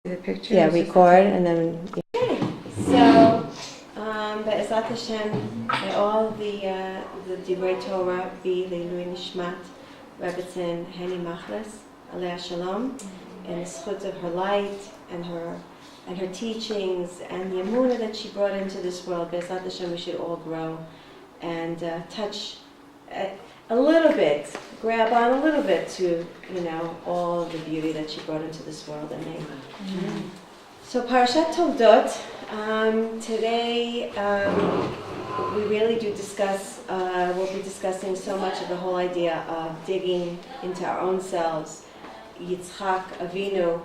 The picture? Yeah, record and then. Okay, so Be'ezrat Hashem, may all the Divrei Torah be Leilui Nishmat Rebbetzin Henny Machlis Alei Shalom, and the schut of her light and her teachings and the Emuna that she brought into this world. Be'ezrat Hashem, we should all grow and touch a little bit, grab on a little bit to, all the beauty that she brought into this world. Amen. Mm-hmm. So Parshat Toldot, today we really do discuss, we'll be discussing so much of the whole idea of digging into our own selves. Yitzchak Avinu,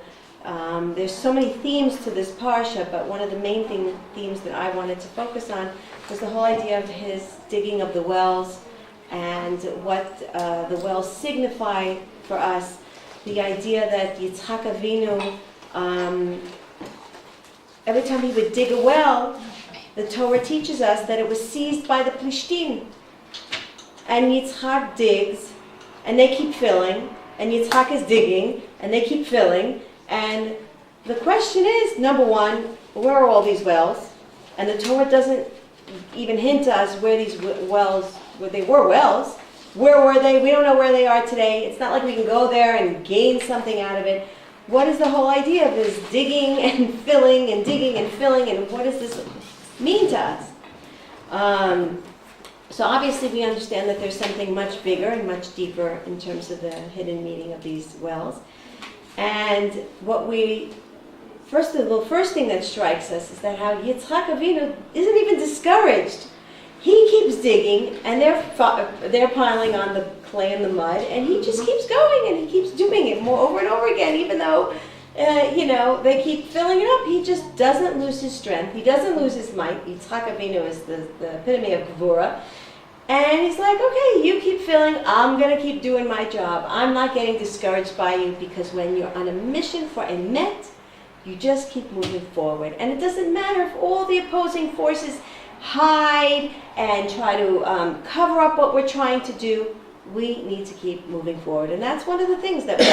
there's so many themes to this Parsha, but one of the main themes that I wanted to focus on was the whole idea of his digging of the wells and what the wells signify for us. The idea that Yitzchak Avinu, every time he would dig a well, the Torah teaches us that it was seized by the Plishtim. And Yitzchak digs, and they keep filling, and Yitzchak is digging, and they keep filling. And the question is, number one, where are all these wells? And the Torah doesn't even hint to us where these wells, where they were wells. Where were they? We don't know where they are today. It's not like we can go there and gain something out of it. What is the whole idea of this digging and filling and digging and filling, and what does this mean to us? So obviously we understand that there's something much bigger and much deeper in terms of the hidden meaning of these wells. And the first thing that strikes us is that how Yitzchak Avinu isn't even discouraged. He keeps digging, and they're piling on the clay and the mud, and he just keeps going, and he keeps doing it more over and over again, even though, they keep filling it up. He just doesn't lose his strength. He doesn't lose his might. Yitzchak Avinu is the epitome of Gevura. And he's like, okay, you keep filling, I'm going to keep doing my job. I'm not getting discouraged by you, because when you're on a mission for emet, you just keep moving forward. And it doesn't matter if all the opposing forces hide and try to cover up what we're trying to do. We need to keep moving forward. And that's one of the things that we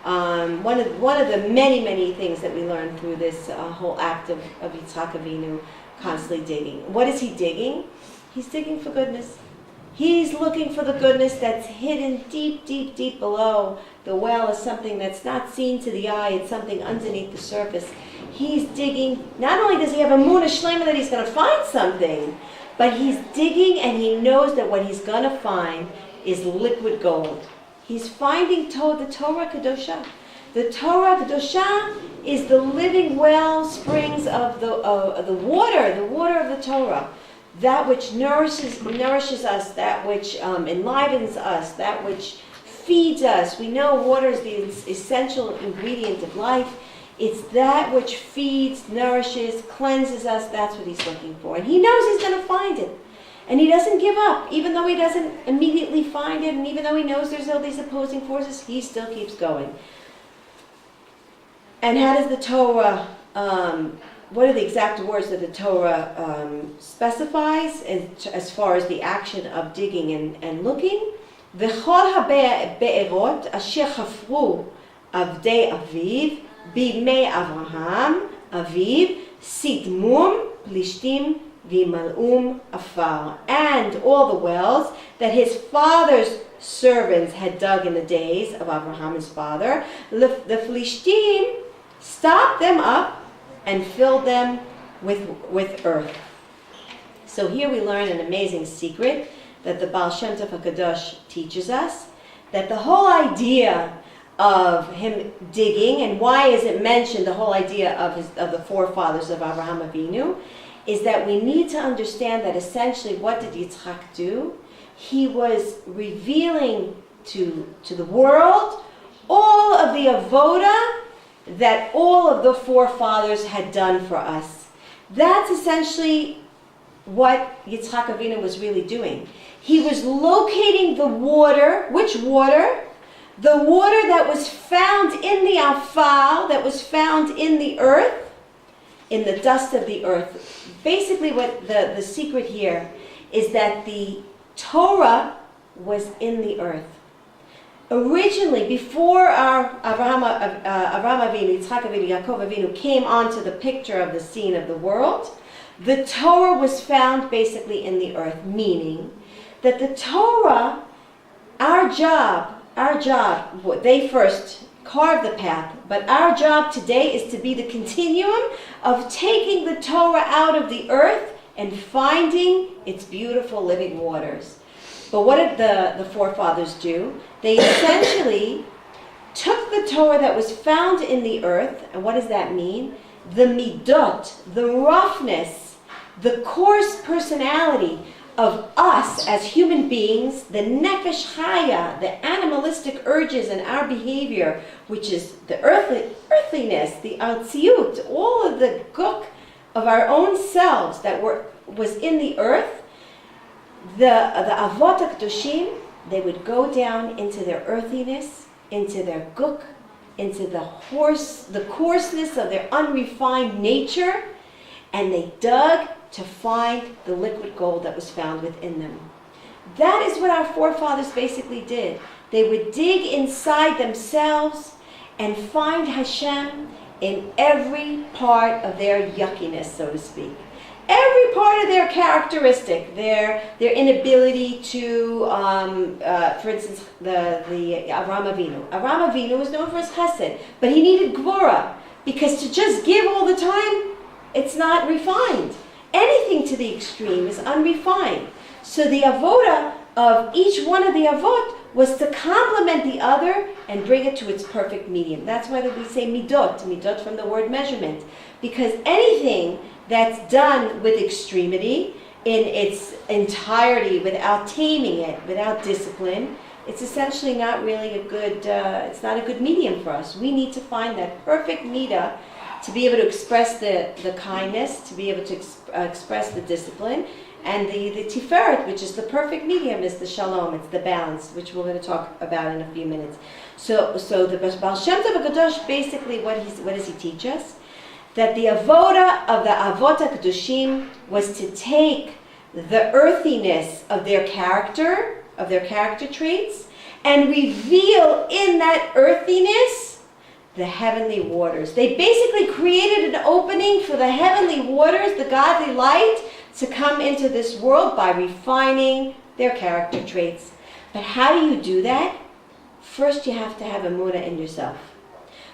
learn. One of the many things that we learn through this whole act of Yitzchak Avinu constantly digging. What is he digging? He's digging for goodness. He's looking for the goodness that's hidden deep below. The well is something that's not seen to the eye. It's something underneath the surface. He's digging. Not only does he have Emuna Shlema that he's going to find something, but he's digging, and he knows that what he's going to find is liquid gold. He's finding the Torah Kedosha. The Torah Kedosha is the living well springs of the water of the Torah. That which nourishes us, that which enlivens us, that which feeds us. We know water is the essential ingredient of life. It's that which feeds, nourishes, cleanses us. That's what he's looking for. And he knows he's going to find it. And he doesn't give up. Even though he doesn't immediately find it, and even though he knows there's all these opposing forces, he still keeps going. And how does the Torah... what are the exact words that the Torah specifies as far as the action of digging and looking? V'chol ha'be'erot asher chafru avdei aviv bimei Avraham aviv sidmum plishtim v'imal'um afar. And all the wells that his father's servants had dug in the days of Avraham, his father, the Plishtim stopped them up and filled them with earth. So here we learn an amazing secret that the Baal Shem Tov HaKadosh teaches us, that the whole idea of him digging, and why is it mentioned, the whole idea of the forefathers of Avraham Avinu, is that we need to understand that essentially what did Yitzchak do? He was revealing to the world all of the avoda that all of the forefathers had done for us. That's essentially what Yitzchak Avinu was really doing. He was locating the water. Which water? The water that was found in the afal, that was found in the earth, in the dust of the earth. Basically what the secret here is that the Torah was in the earth. originally, before our Avraham Avinu, Yitzchak Avinu, Yaakov Avinu came onto the picture of the scene of the world, the Torah was found basically in the earth, meaning that the Torah, our job, they first carved the path, but our job today is to be the continuum of taking the Torah out of the earth and finding its beautiful living waters. But what did the forefathers do? They essentially took the Torah that was found in the earth, and what does that mean? The midot, the roughness, the coarse personality of us as human beings, the nefesh chaya, the animalistic urges in our behavior, which is the earthliness, the altziut, all of the guk of our own selves that was in the earth. The avot HaKadoshim, they would go down into their earthiness, into their guk, into the coarseness of their unrefined nature, and they dug to find the liquid gold that was found within them. That is what our forefathers basically did. They would dig inside themselves and find Hashem in every part of their yuckiness, so to speak. Every part of their characteristic, their inability to, for instance, the Avraham Avinu. Avraham Avinu was known for his chesed, but he needed gvura, because to just give all the time, it's not refined. Anything to the extreme is unrefined. So the avoda of each one of the avot was to complement the other and bring it to its perfect medium. That's why we say midot from the word measurement, because anything that's done with extremity in its entirety, without taming it, without discipline, it's essentially not really it's not a good medium for us. We need to find that perfect midah to be able to express the kindness, to be able to express the discipline, and the tiferet, which is the perfect medium, is the shalom, it's the balance, which we're going to talk about in a few minutes. So the Baal Shem Tov HaKadosh, basically what does he teach us? That the avoda of the Avot HaKadoshim was to take the earthiness of their character traits, and reveal in that earthiness the heavenly waters. They basically created an opening for the heavenly waters, the godly light, to come into this world by refining their character traits. But how do you do that? First you have to have Emuna in yourself.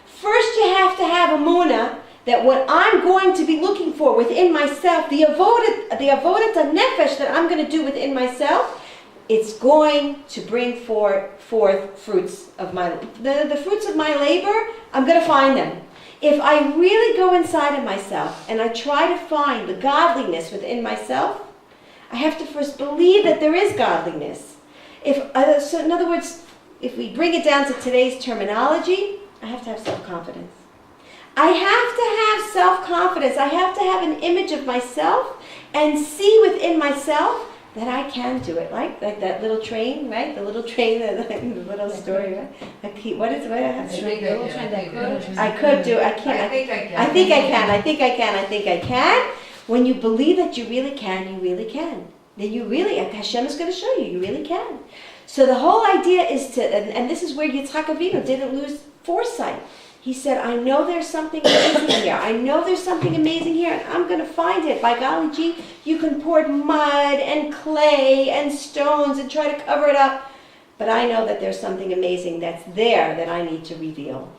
First you have to have Emuna that what I'm going to be looking for within myself, the avodat nefesh that I'm going to do within myself, it's going to bring forth fruits of the fruits of my labor. I'm going to find them. If I really go inside of myself and I try to find the godliness within myself, I have to first believe that there is godliness. So in other words, if we bring it down to today's terminology, I have to have self-confidence. I have to have self-confidence. I have to have an image of myself and see within myself that I can do it, like that little train, right? The little train, the little story, right? I could do. I can't. I think I can. When you believe that you really can, you really can. Then Hashem is going to show you really can. So the whole idea is and this is where Yitzchak Avinu didn't lose foresight. He said, I know there's something amazing here. I know there's something amazing here, and I'm going to find it. By golly gee, you can pour mud and clay and stones and try to cover it up. But I know that there's something amazing that's there that I need to reveal.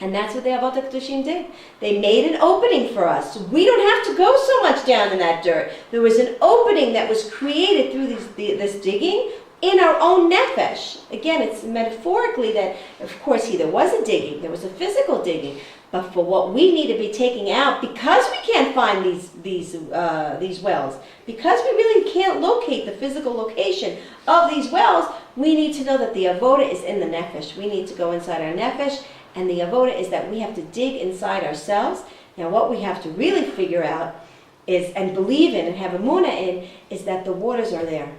And that's what the Avot HaKadoshim did. They made an opening for us. We don't have to go so much down in that dirt. There was an opening that was created through this digging in our own nefesh. Again, it's metaphorically that, of course, there was a digging, there was a physical digging, but for what we need to be taking out, because we can't find these wells, because we really can't locate the physical location of these wells, we need to know that the avoda is in the nefesh. We need to go inside our nefesh, and the avoda is that we have to dig inside ourselves. Now, what we have to really figure out is, and believe in, and have Emuna in, is that the waters are there.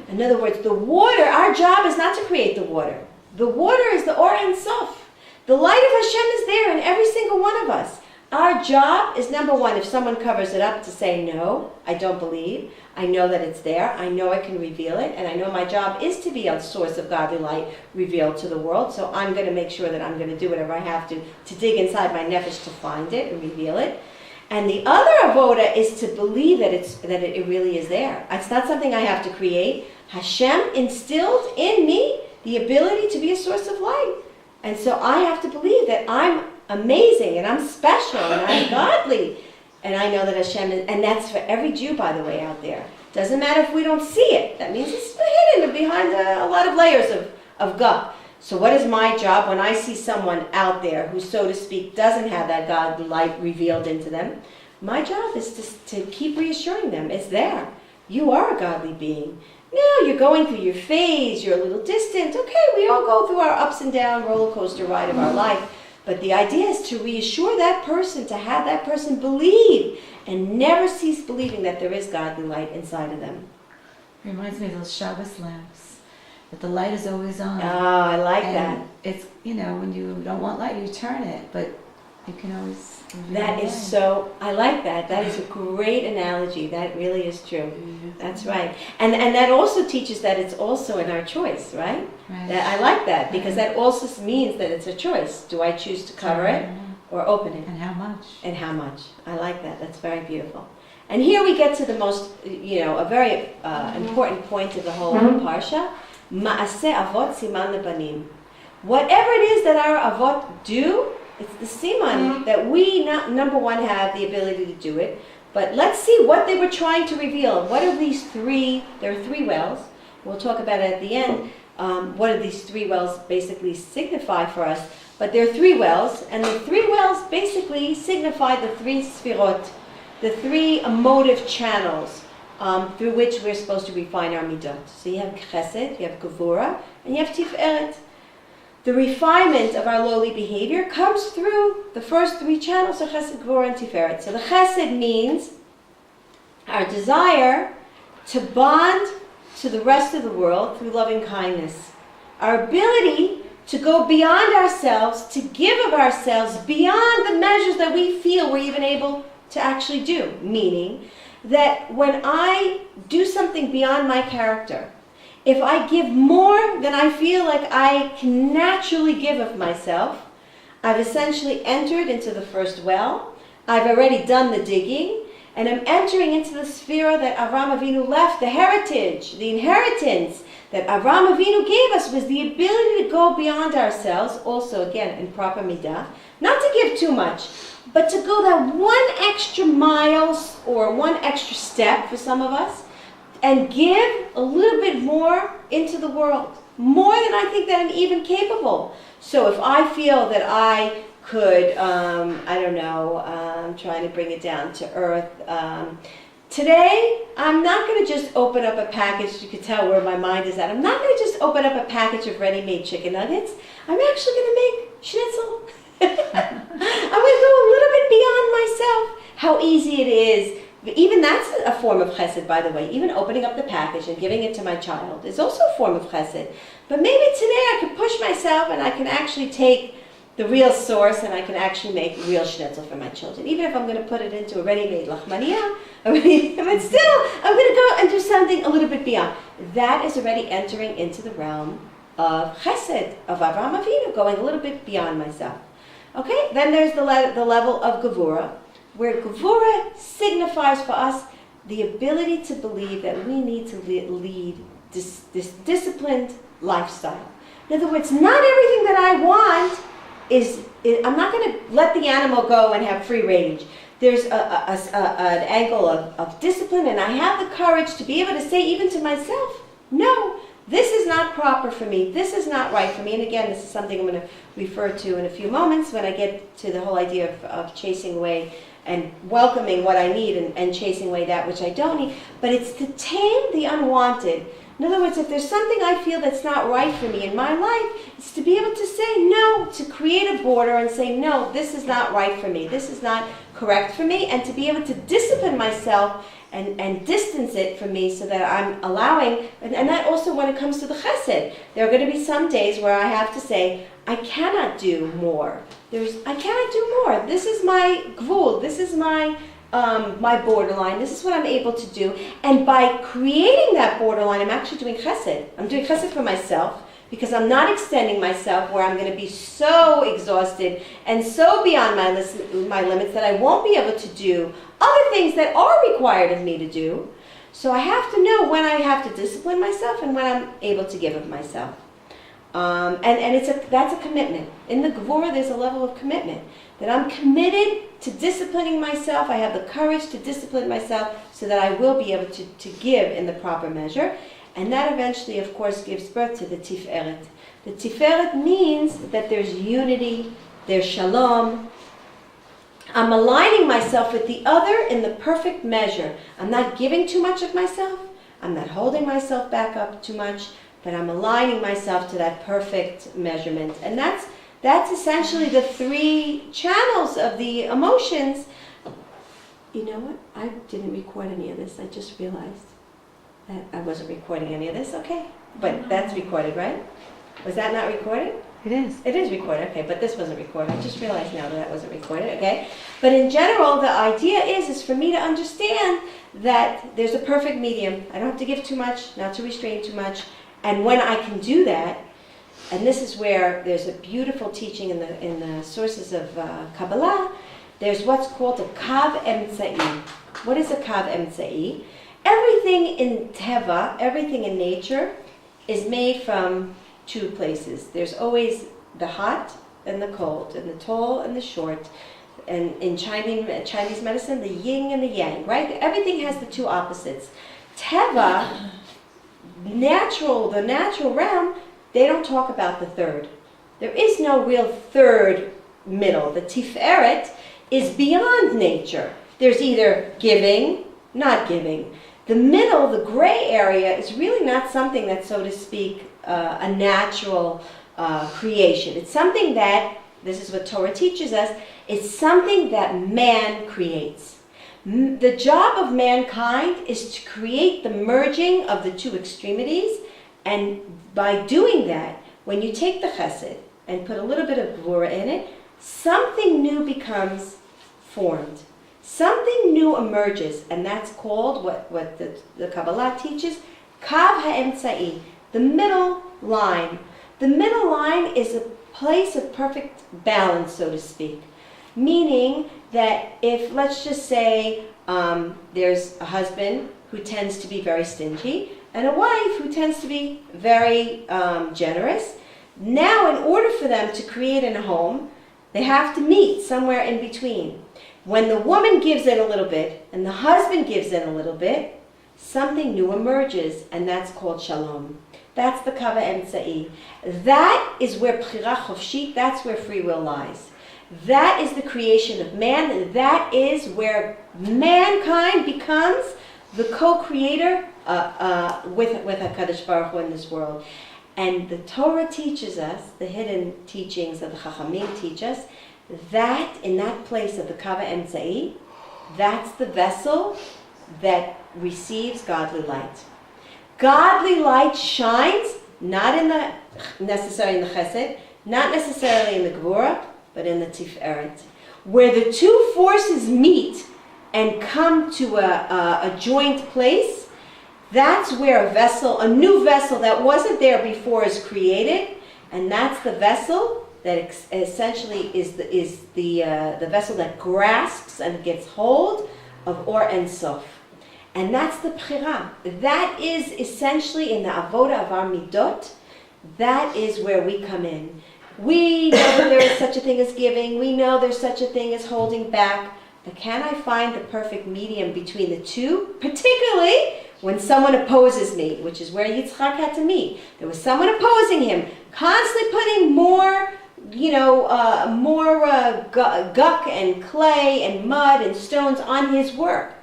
In other words, the water, our job is not to create the water. The water is the Or Ein Sof. The light of Hashem is there in every single one of us. Our job is, number one, if someone covers it up, to say, no, I don't believe. I know that it's there. I know I can reveal it. And I know my job is to be a source of godly light revealed to the world. So I'm going to make sure that I'm going to do whatever I have to dig inside my nefesh to find it and reveal it. And the other avoda is to believe that it really is there. It's not something I have to create. Hashem instilled in me the ability to be a source of light. And so I have to believe that I'm amazing and I'm special and I'm godly. And I know that Hashem is, and that's for every Jew, by the way, out there. Doesn't matter if we don't see it. That means it's hidden behind a lot of layers of guff. So what is my job when I see someone out there who, so to speak, doesn't have that God light revealed into them? My job is to keep reassuring them. It's there. You are a godly being. Now you're going through your phase. You're a little distant. Okay, we all go through our ups and down roller coaster ride of our life. But the idea is to reassure that person, to have that person believe and never cease believing that there is godly light inside of them. Reminds me of those Shabbos lamps, that the light is always on. Oh, I like and that. It's, when you don't want light, you turn it, but you can always... That is so, I like that. That is a great analogy. That really is true. That's right. And that also teaches that it's also in our choice, right? I like that, because that also means that it's a choice. Do I choose to cover it or open it? And how much? And how much. I like that. That's very beautiful. And here we get to the most, a very important point of the whole Parsha. Ma'aseh avot siman lebanim. Whatever it is that our avot do, it's the siman that we, number one, have the ability to do it. But let's see what they were trying to reveal. What are these three? There are three wells. We'll talk about it at the end. What do these three wells basically signify for us? But there are three wells, and the three wells basically signify the three sfirot, the three emotive channels through which we're supposed to refine our midot. So you have chesed, you have gevura, and you have tiferet. The refinement of our lowly behavior comes through the first three channels of chesed, gevura, and tiferet. So the chesed means our desire to bond to the rest of the world through loving kindness. Our ability to go beyond ourselves, to give of ourselves beyond the measures that we feel we're even able to actually do. Meaning that when I do something beyond my character, if I give more than I feel like I can naturally give of myself, I've essentially entered into the first well. I've already done the digging, and I'm entering into the sphere that Avraham Avinu left, the heritage, the inheritance that Avraham Avinu gave us was the ability to go beyond ourselves, also again in proper midah, not to give too much, but to go that one extra mile or one extra step for some of us, and give a little bit more into the world, more than I think that I'm even capable. So if I feel that I could, I'm trying to bring it down to earth. Today, I'm not going to just open up a package. You can tell where my mind is at. I'm not going to just open up a package of ready-made chicken nuggets. I'm actually going to make schnitzel. I'm going to go a little bit beyond myself. How easy it is. Even that's a form of chesed, by the way. Even opening up the package and giving it to my child is also a form of chesed. But maybe today I can push myself and I can actually take the real source and I can actually make real schnitzel for my children. Even if I'm going to put it into a ready-made lachmaniyah, but still, I'm going to go and do something a little bit beyond. That is already entering into the realm of chesed, of Avraham Avinu, going a little bit beyond myself. Okay, then there's the level of gevura, where gevura signifies for us the ability to believe that we need to lead this disciplined lifestyle. In other words, not everything that I want I'm not going to let the animal go and have free range. There's an angle of discipline, and I have the courage to be able to say even to myself, no, this is not proper for me. This is not right for me. And again, this is something I'm going to refer to in a few moments when I get to the whole idea of chasing away and welcoming what I need and chasing away that which I don't need. But it's to tame the unwanted In other words, if there's something I feel that's not right for me in my life, it's to be able to say no, to create a border and say, no, this is not right for me. This is not correct for me. And to be able to discipline myself and distance it from me so that I'm allowing, and that also when it comes to the chesed, there are going to be some days where I have to say, I cannot do more. I cannot do more. This is my gvul. This is my borderline. This is what I'm able to do. And by creating that borderline, I'm actually doing chesed. I'm doing chesed for myself because I'm not extending myself where I'm going to be so exhausted and so beyond my limits that I won't be able to do other things that are required of me to do. So I have to know when I have to discipline myself and when I'm able to give of myself. And that's a commitment. In the Gevurah, there's a level of commitment that I'm committed to disciplining myself. I have the courage to discipline myself so that I will be able to give in the proper measure. And that eventually, of course, gives birth to the Tiferet. The Tiferet means that there's unity, there's shalom. I'm aligning myself with the other in the perfect measure. I'm not giving too much of myself. I'm not holding myself back up too much. But I'm aligning myself to that perfect measurement. And that's essentially the three channels of the emotions. You know what? I didn't record any of this. I just realized that I wasn't recording any of this. Okay. But that's recorded, right? Was that not recorded? It is. It is recorded. Okay. But this wasn't recorded. I just realized now that wasn't recorded. Okay. But in general, the idea is for me to understand that there's a perfect medium. I don't have to give too much, not to restrain too much. And when I can do that, and this is where there's a beautiful teaching in the sources of Kabbalah, there's what's called a kav emtza'i. What is a kav emtza'i? Everything in Teva, everything in nature, is made from two places. There's always the hot and the cold, and the tall and the short. And in Chinese medicine, the yin and the yang, right? Everything has the two opposites. Teva, the natural realm, they don't talk about the third. There is no real third middle. The Tiferet is beyond nature. There's either giving, not giving. The middle, the gray area, is really not something that's, so to speak, a natural creation. It's something that, this is what Torah teaches us, it's something that man creates. The job of mankind is to create the merging of the two extremities, and by doing that, when you take the chesed and put a little bit of gvura in it, something new becomes formed. Something new emerges, and that's called what the Kabbalah teaches, kav ha'emtza'i, the middle line. The middle line is a place of perfect balance, so to speak. Meaning that if, let's just say, there's a husband who tends to be very stingy and a wife who tends to be very generous, now in order for them to create a home, they have to meet somewhere in between. When the woman gives in a little bit and the husband gives in a little bit, something new emerges, and that's called shalom. That's the kava emtza'i. That is where bchira chofshit, that's where free will lies. That is the creation of man. That is where mankind becomes the co-creator with HaKadosh Baruch Hu in this world. And the Torah teaches us, the hidden teachings of the Chachamim teach us, that in that place of the Kava Emtza'i, that's the vessel that receives godly light. Godly light shines, not necessarily in the Chesed, not necessarily in the Gevurah, but in the Tiferet, where the two forces meet and come to a joint place. That's where a new vessel that wasn't there before is created, and that's the vessel that essentially is the vessel that grasps and gets hold of Or and Sof. And that's the Bchira. That is essentially in the Avoda of our Midot, that is where we come in. We know that there is such a thing as giving. We know there's such a thing as holding back. But can I find the perfect medium between the two? Particularly when someone opposes me, which is where Yitzchak had to meet. There was someone opposing him, constantly putting more guck and clay and mud and stones on his work.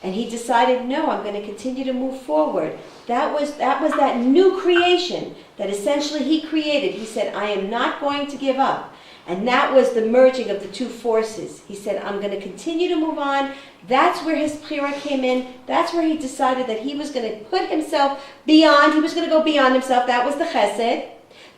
And he decided, no, I'm going to continue to move forward. That was that new creation that essentially he created. He said, I am not going to give up. And that was the merging of the two forces. He said, I'm going to continue to move on. That's where his Bechira came in. That's where he decided that he was going to put himself beyond. He was going to go beyond himself. That was the Chesed.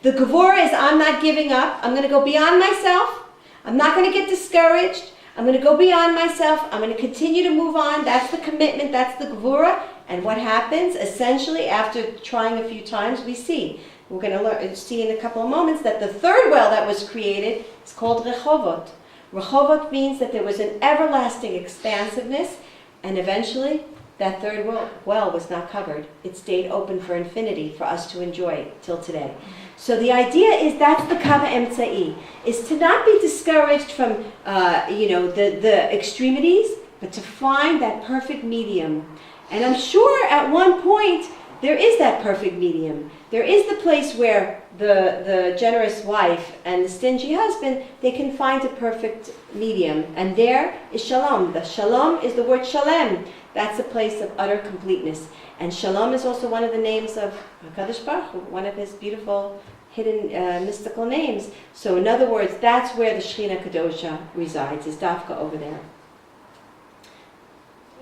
The Gevurah is, I'm not giving up. I'm going to go beyond myself. I'm not going to get discouraged. I'm going to go beyond myself. I'm going to continue to move on. That's the commitment. That's the Gevurah. And what happens? Essentially, after trying a few times, we see. We're going to see in a couple of moments that the third well that was created is called Rehovot. Rehovot means that there was an everlasting expansiveness, and eventually that third well was not covered. It stayed open for infinity for us to enjoy till today. So the idea is that's the Kava Emtsai, is to not be discouraged from the extremities, but to find that perfect medium. And I'm sure at one point there is that perfect medium. There is the place where the generous wife and the stingy husband, they can find a perfect medium. And there is shalom. The shalom is the word shalem. That's a place of utter completeness. And shalom is also one of the names of HaKadosh Baruch Hu, one of his beautiful hidden mystical names. So in other words, that's where the Shechina Kadosha resides, is Dafka over there.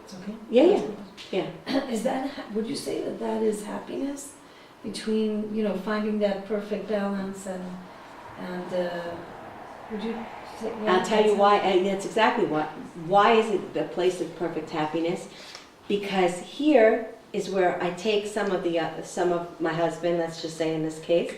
It's okay? Yeah. Is that, would you say that that is happiness? Between, finding that perfect balance and would you say? Yeah, I'll tell you why, and that's exactly why. Why is it the place of perfect happiness? Because here is where I take some of my husband, let's just say in this case,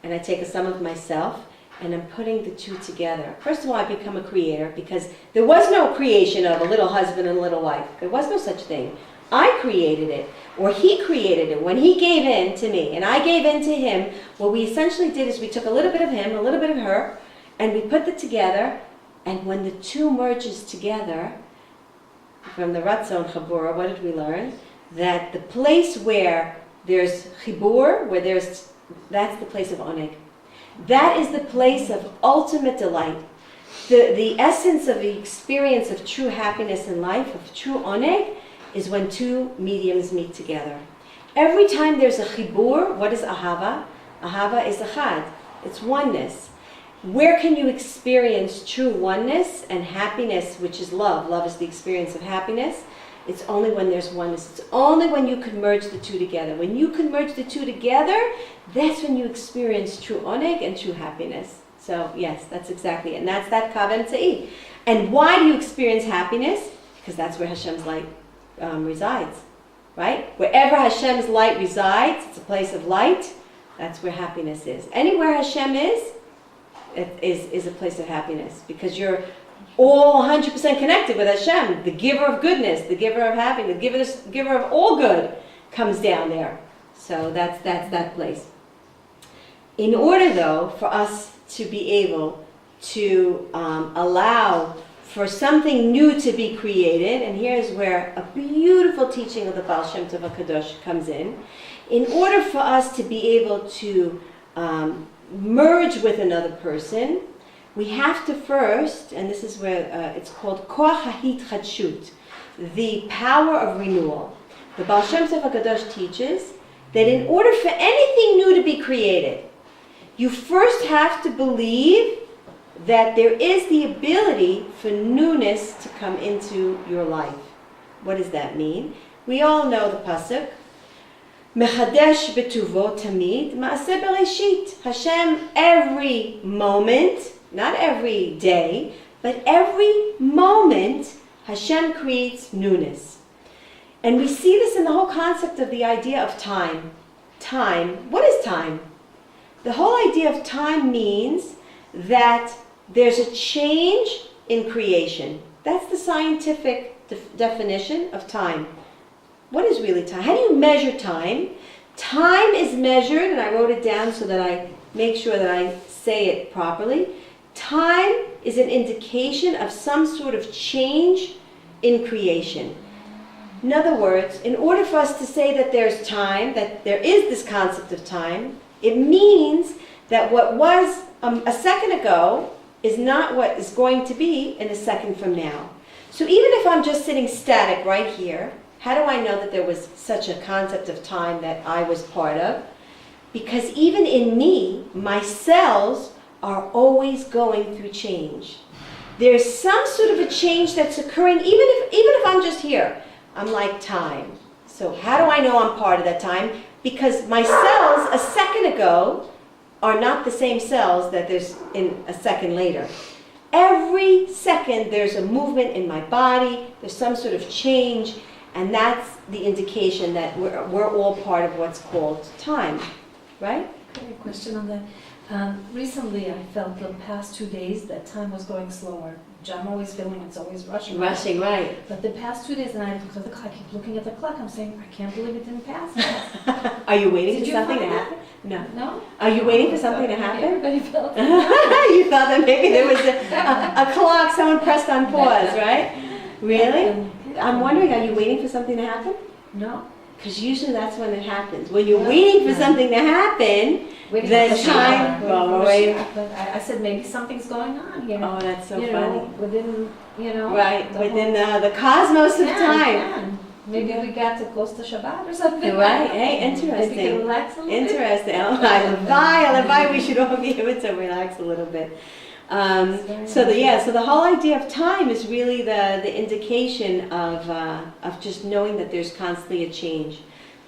and I take some of myself, and I'm putting the two together. First of all, I become a creator, because there was no creation of a little husband and a little wife. There was no such thing. I created it, or he created it when he gave in to me, and I gave in to him. What we essentially did is we took a little bit of him, a little bit of her, and we put it together, and when the two merges together, from the Ratzon Chabura, what did we learn? That the place where there's Chibur, that's the place of Oneg. That is the place of ultimate delight. The essence of the experience of true happiness in life, of true Oneg, is when two mediums meet together. Every time there's a chibur, what is ahava? Ahava is achad. It's oneness. Where can you experience true oneness and happiness, which is love? Love is the experience of happiness. It's only when there's oneness. It's only when you can merge the two together. When you can merge the two together, that's when you experience true oneg and true happiness. So yes, that's exactly it. And that's that kav emtzai. And why do you experience happiness? Because that's where Hashem's light resides, right? Wherever Hashem's light resides, it's a place of light. That's where happiness is. Anywhere Hashem is a place of happiness, because you're all 100% connected with Hashem, the giver of goodness, the giver of happiness, the giver of all good comes down there. So that's that place. In order, though, for us to be able to allow for something new to be created, and here's where a beautiful teaching of the Baal Shem Tov HaKadosh comes in order for us to be able to merge with another person, we have to first, and this is where it's called Koach HaHitchadshut, the power of renewal. The Baal Shem Tov HaKadosh teaches that in order for anything new to be created, you first have to believe that there is the ability for newness to come into your life. What does that mean? We all know the pasuk, Mechadesh betuvo tamid ma'aseh bereshit. Hashem, every moment, not every day, but every moment, Hashem creates newness. And we see this in the whole concept of the idea of time. Time, what is time? The whole idea of time means that there's a change in creation. That's the scientific definition of time. What is really time? How do you measure time? Time is measured, and I wrote it down so that I make sure that I say it properly. Time is an indication of some sort of change in creation. In other words, in order for us to say that there's time, that there is this concept of time, it means that what was a second ago is not what is going to be in a second from now. So even if I'm just sitting static right here, how do I know that there was such a concept of time that I was part of? Because even in me, my cells are always going through change. There's some sort of a change that's occurring, even if I'm just here. I'm like time. So how do I know I'm part of that time? Because my cells a second ago are not the same cells that there's in a second later. Every second there's a movement in my body, there's some sort of change, and that's the indication that we're all part of what's called time, right? Okay, question on that. Recently, I felt the past 2 days that time was going slower. Which I'm always feeling it's always rushing. Rushing, right. But the past 2 days, and I looked at the clock, I keep looking at the clock, I'm saying, I can't believe it didn't pass. Are you waiting Did for you something to find happen? No. No? Are you waiting for something to happen? Everybody felt it. You thought that maybe there was a clock, someone pressed on pause, right? Really? I'm wondering, are you waiting for something to happen? No. Because usually that's when it happens. When you're waiting for something to happen, Waiting then for the time. shower. Well, we're waiting. But I said maybe something's going on here. Oh, that's so you funny. know, within, you know. Right, the within whole- the cosmos of Yeah, time. yeah. Maybe we got to close to Shabbat or something. Right, hey, Maybe we can interesting. relax a little bit. Interesting. Oh, I love we should all be able to relax a little bit. So the whole idea of time is really the indication of just knowing that there's constantly a change.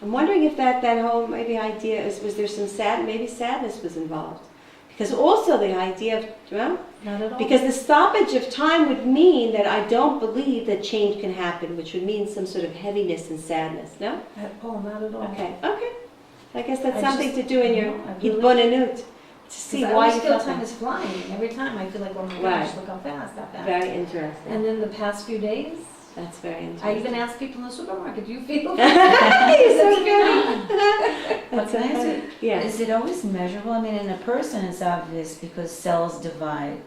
I'm wondering if that whole maybe idea was there some maybe sadness was involved, because also the idea of Not at all. because the stoppage of time would mean that I don't believe that change can happen, which would mean some sort of heaviness and sadness. No? Oh, not at all. Okay. I guess that's I something just- to do in your no, I really- hitbonenut, to see 'Cause I why always you feel felt time that. is flying. Every time I feel like, oh my Right. gosh, look how fast that passed. Very interesting. And then the past few days, That's very I interesting. even asked people in the supermarket, do you feel You're so What's going funny. on? That's so Can I funny. ask Yeah. Is it always measurable? I mean, in a person it's obvious because cells divide.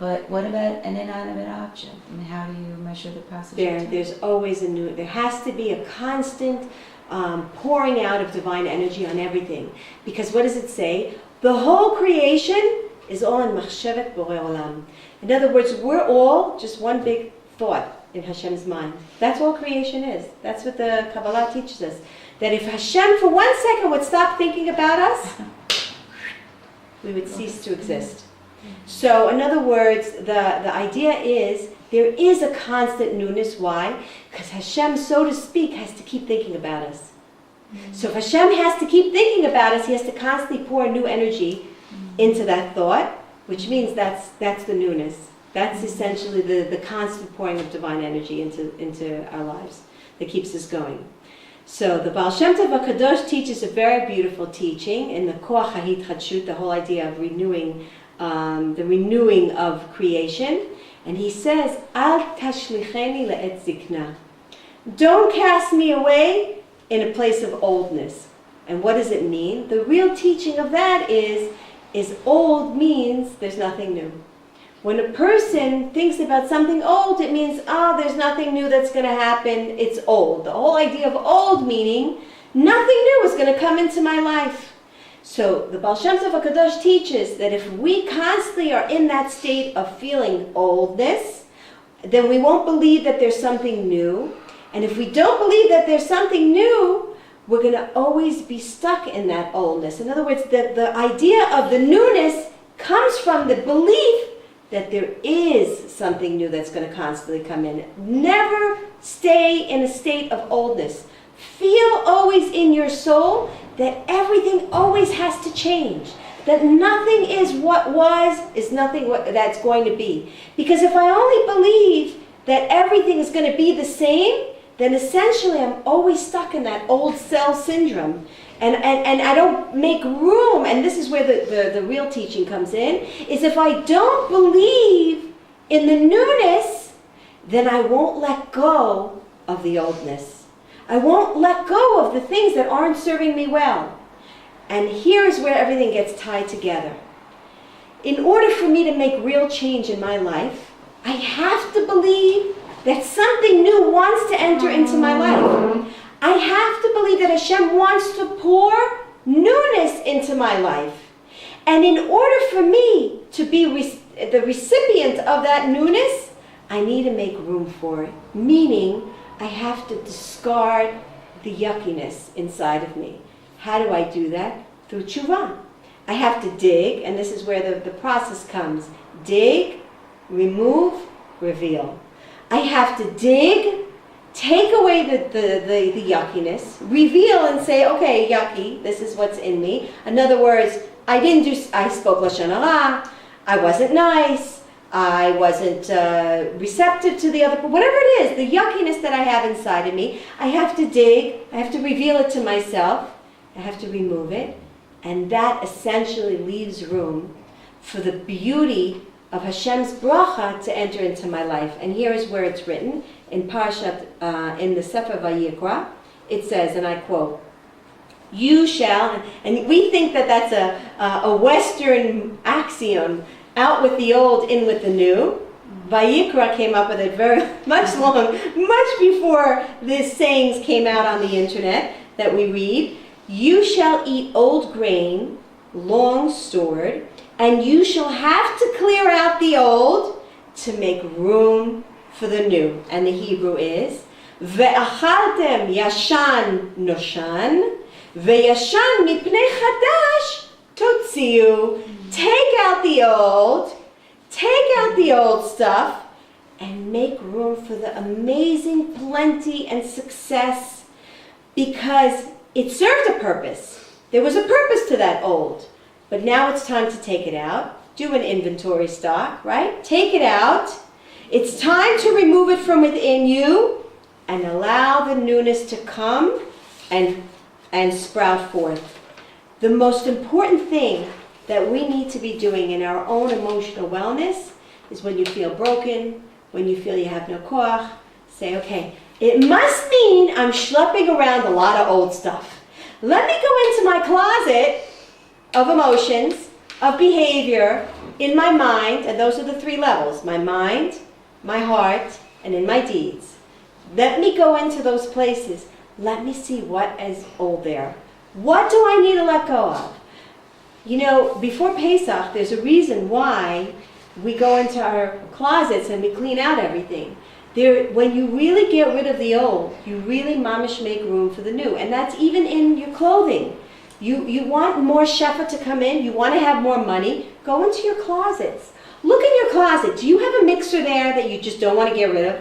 But what about an inanimate object? I mean, how do you measure the passage of time? There's always there has to be a constant pouring out of divine energy on everything. Because what does it say? The whole creation is all in machshevet borei olam. In other words, we're all just one big thought in Hashem's mind. That's all creation is. That's what the Kabbalah teaches us. That if Hashem for 1 second would stop thinking about us, we would cease to exist. So in other words, the idea is there is a constant newness. Why? Because Hashem, so to speak, has to keep thinking about us. So if Hashem has to keep thinking about us, he has to constantly pour new energy into that thought, which means that's the newness. That's essentially the constant pouring of divine energy into our lives that keeps us going. So the Baal Shem Tov HaKadosh teaches a very beautiful teaching in the Koach HaHitchadshut, the whole idea of renewing, the renewing of creation. And he says, Al tashlicheni le'et zikna. Don't cast me away in a place of oldness. And what does it mean? The real teaching of that is old means there's nothing new. When a person thinks about something old, it means, there's nothing new that's going to happen. It's old. The whole idea of old meaning, nothing new is going to come into my life. So the Baal Shem Tov HaKadosh teaches that if we constantly are in that state of feeling oldness, then we won't believe that there's something new. And if we don't believe that there's something new, we're going to always be stuck in that oldness. In other words, the idea of the newness comes from the belief that there is something new that's going to constantly come in. Never stay in a state of oldness. Feel always in your soul that everything always has to change. That nothing is what was, is nothing that's going to be. Because if I only believe that everything is going to be the same, then essentially I'm always stuck in that old cell syndrome. And I don't make room, and this is where the real teaching comes in, is if I don't believe in the newness, then I won't let go of the oldness. I won't let go of the things that aren't serving me well. And here's where everything gets tied together. In order for me to make real change in my life, I have to believe that something new wants to enter into my life. I have to believe that Hashem wants to pour newness into my life. And in order for me to be the recipient of that newness, I I need to make room for it. Meaning, I have to discard the yuckiness inside of me. How do I do that? Through tshuva. I have to dig, and this is where the process comes. Dig, remove, reveal. I have to dig, take away the yuckiness, reveal and say, okay, yucky, this is what's in me. In other words, I spoke Lashon Hara, I wasn't nice, I wasn't receptive to the other, whatever it is, the yuckiness that I have inside of me, I have to dig, I have to reveal it to myself, I have to remove it, and that essentially leaves room for the beauty of Hashem's bracha to enter into my life. And here is where it's written in Parshat, in the Sefer Vayikra. It says, and I quote, "You shall," and we think that that's a Western axiom, out with the old, in with the new. Vayikra came up with it very much before these sayings came out on the internet that we read. "You shall eat old grain, long stored, and you shall have to clear out the old to make room for the new." And the Hebrew is, "Ve'achaltem yashan noshan, ve'yashan mipnei chadash totziu." Take out the old stuff, and make room for the amazing plenty and success, because it served a purpose. There was a purpose to that old. But now it's time to take it out. Do an inventory stock, right? Take it out. It's time to remove it from within you and allow the newness to come and sprout forth. The most important thing that we need to be doing in our own emotional wellness is when you feel broken, when you feel you have no koach, say, okay, it must mean I'm schlepping around a lot of old stuff. Let me go into my closet of emotions, of behavior, in my mind, and those are the three levels, my mind, my heart, and in my deeds. Let me go into those places. Let me see what is old there. What do I need to let go of? You know, before Pesach, there's a reason why we go into our closets and we clean out everything. When you really get rid of the old, you really mamish make room for the new. And that's even in your clothing. You want more shefa to come in, you want to have more money, go into your closets. Look in your closet. Do you have a mixer there that you just don't want to get rid of?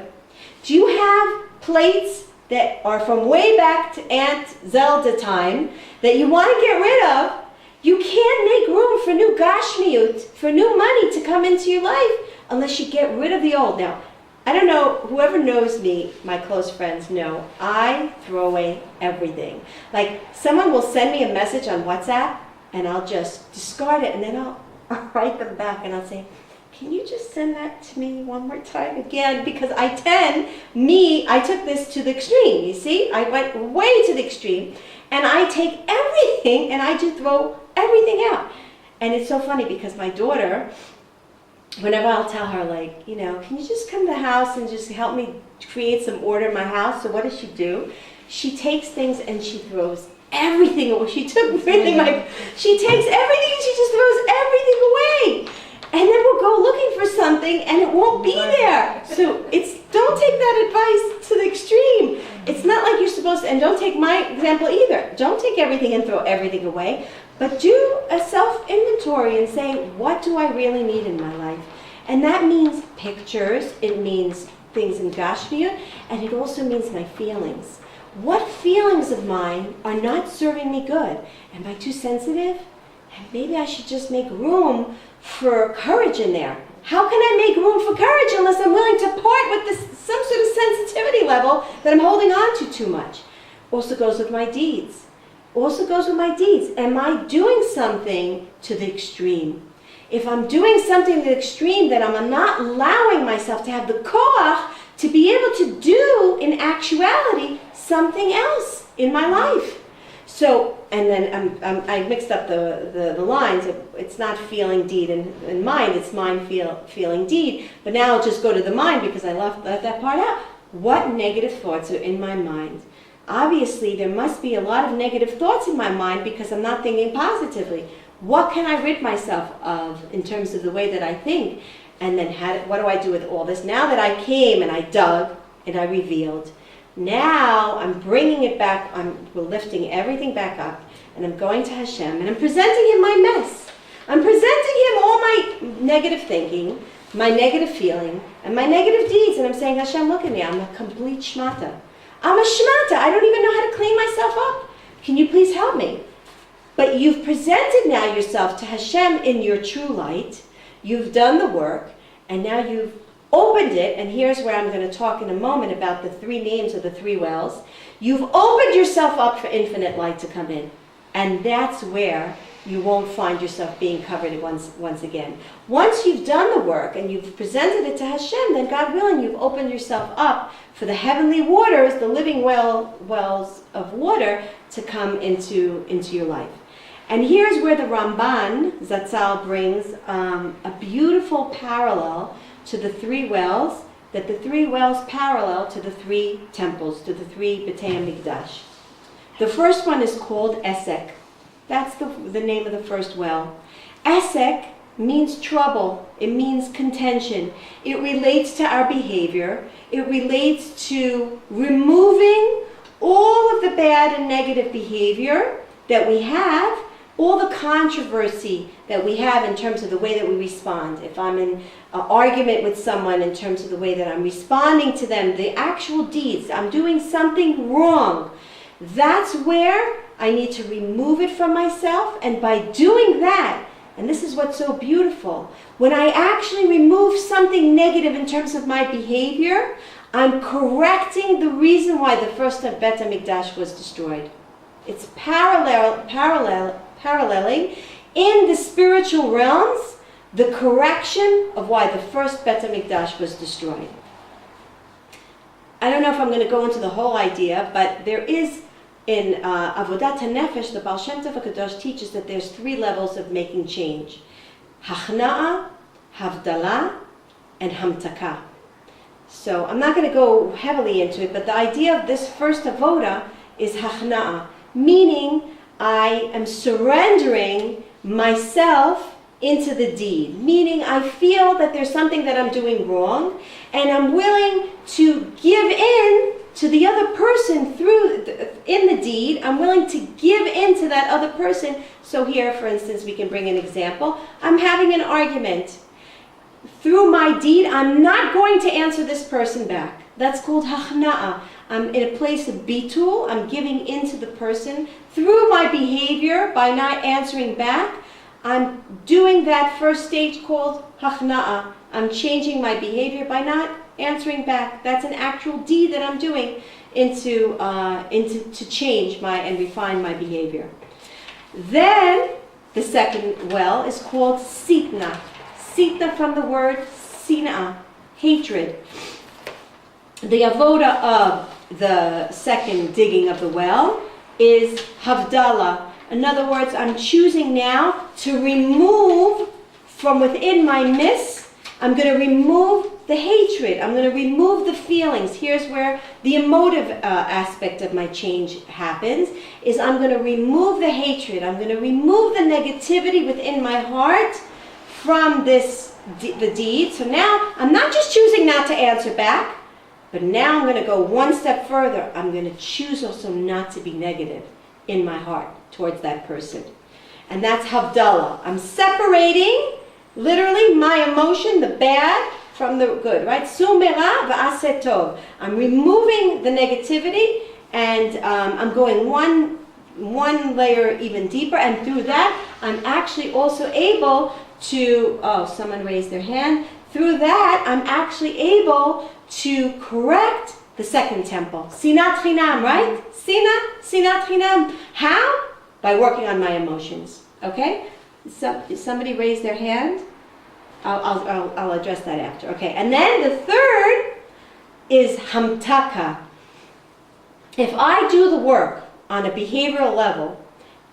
Do you have plates that are from way back to Aunt Zelda time that you want to get rid of? You can't make room for new gashmiut, for new money to come into your life unless you get rid of the old. Now, I don't know, whoever knows me, my close friends know, I throw away everything. Like, someone will send me a message on WhatsApp, and I'll just discard it, and then I'll write them back, and I'll say, can you just send that to me one more time again? Because I took this to the extreme, you see? I went way to the extreme, and I take everything, and I just throw everything out. And it's so funny, because my daughter, whenever I'll tell her, like, you know, can you just come to the house and just help me create some order in my house? So what does she do? She takes things and she throws everything away. She takes everything and she just throws everything away. And then we'll go looking for something and it won't be there. So don't take that advice to the extreme. It's not like you're supposed to, and don't take my example either. Don't take everything and throw everything away. But do a self-inventory and say, what do I really need in my life? And that means pictures, it means things in Gashmia, and it also means my feelings. What feelings of mine are not serving me good? Am I too sensitive? And maybe I should just make room for courage in there. How can I make room for courage unless I'm willing to part with some sort of sensitivity level that I'm holding on to too much? Also goes with my deeds. Am I doing something to the extreme? If I'm doing something to the extreme, then I'm not allowing myself to have the koach to be able to do, in actuality, something else in my life. So, and then I mixed up the lines. It's not feeling deed and mind, it's mind feeling deed. But now I'll just go to the mind because I left that part out. What negative thoughts are in my mind? Obviously, there must be a lot of negative thoughts in my mind because I'm not thinking positively. What can I rid myself of in terms of the way that I think? And then what do I do with all this? Now that I came and I dug and I revealed, now I'm bringing it back, we're lifting everything back up, and I'm going to Hashem, and I'm presenting Him my mess. I'm presenting Him all my negative thinking, my negative feeling, and my negative deeds, and I'm saying, Hashem, look at me, I'm a complete shmata. I'm a shmata, I don't even know how to clean myself up. Can you please help me? But you've presented now yourself to Hashem in your true light, you've done the work, and now you've opened it, and here's where I'm going to talk in a moment about the 3 names of the 3 wells. You've opened yourself up for infinite light to come in. And that's where you won't find yourself being covered once again. Once you've done the work and you've presented it to Hashem, then God willing, you've opened yourself up for the heavenly waters, the living wells of water to come into your life. And here's where the Ramban, Zatzal, brings a beautiful parallel to the 3 wells, that the 3 wells parallel to the 3 temples, to the 3 Betei HaMikdash. The first one is called Esek. That's the name of the first well. Esek means trouble. It means contention. It relates to our behavior. It relates to removing all of the bad and negative behavior that we have, all the controversy that we have in terms of the way that we respond. If I'm in an argument with someone in terms of the way that I'm responding to them, the actual deeds, I'm doing something wrong. That's where I need to remove it from myself. And by doing that, and this is what's so beautiful, when I actually remove something negative in terms of my behavior, I'm correcting the reason why the first Beit HaMikdash was destroyed. It's paralleling in the spiritual realms the correction of why the first Beit HaMikdash was destroyed. I don't know if I'm going to go into the whole idea, but there is in Avodat HaNefesh, the Baal Shem Tov HaKadosh teaches that there's 3 levels of making change. Hachna'a, Havdalah, and Hamtaka. So I'm not going to go heavily into it, but the idea of this first avoda is Hachna'a, meaning I am surrendering myself into the deed, meaning I feel that there's something that I'm doing wrong, and I'm willing to give in to the other person in the deed. I'm willing to give in to that other person. So here, for instance, we can bring an example. I'm having an argument. Through my deed, I'm not going to answer this person back. That's called hachna'a. I'm in a place of bitul. I'm giving in to the person. Through my behavior, by not answering back, I'm doing that first stage called hachna'a. I'm changing my behavior by not answering back. That's an actual deed that I'm doing to change and refine my behavior. Then the second well is called sitna. Sitna from the word sina, hatred. The avoda of the second digging of the well is havdalah. In other words, I'm choosing now to remove from within my midst. I'm going to remove the hatred. I'm going to remove the feelings. Here's where the emotive aspect of my change happens, is I'm going to remove the hatred. I'm going to remove the negativity within my heart from the deed. So now I'm not just choosing not to answer back, but now I'm going to go one step further. I'm going to choose also not to be negative in my heart towards that person. And that's Havdalah. I'm separating literally my emotion, the bad, from the good, right? Sumera v'aseh tov. I'm removing the negativity, and I'm going one layer even deeper, and through that, I'm actually also able to, someone raised their hand. Through that, I'm actually able to correct the second temple. Sinat chinam, right? Sinat chinam. How? By working on my emotions, okay? Somebody raised their hand. I'll address that after. Okay, and then the third is hamtaka. If I do the work on a behavioral level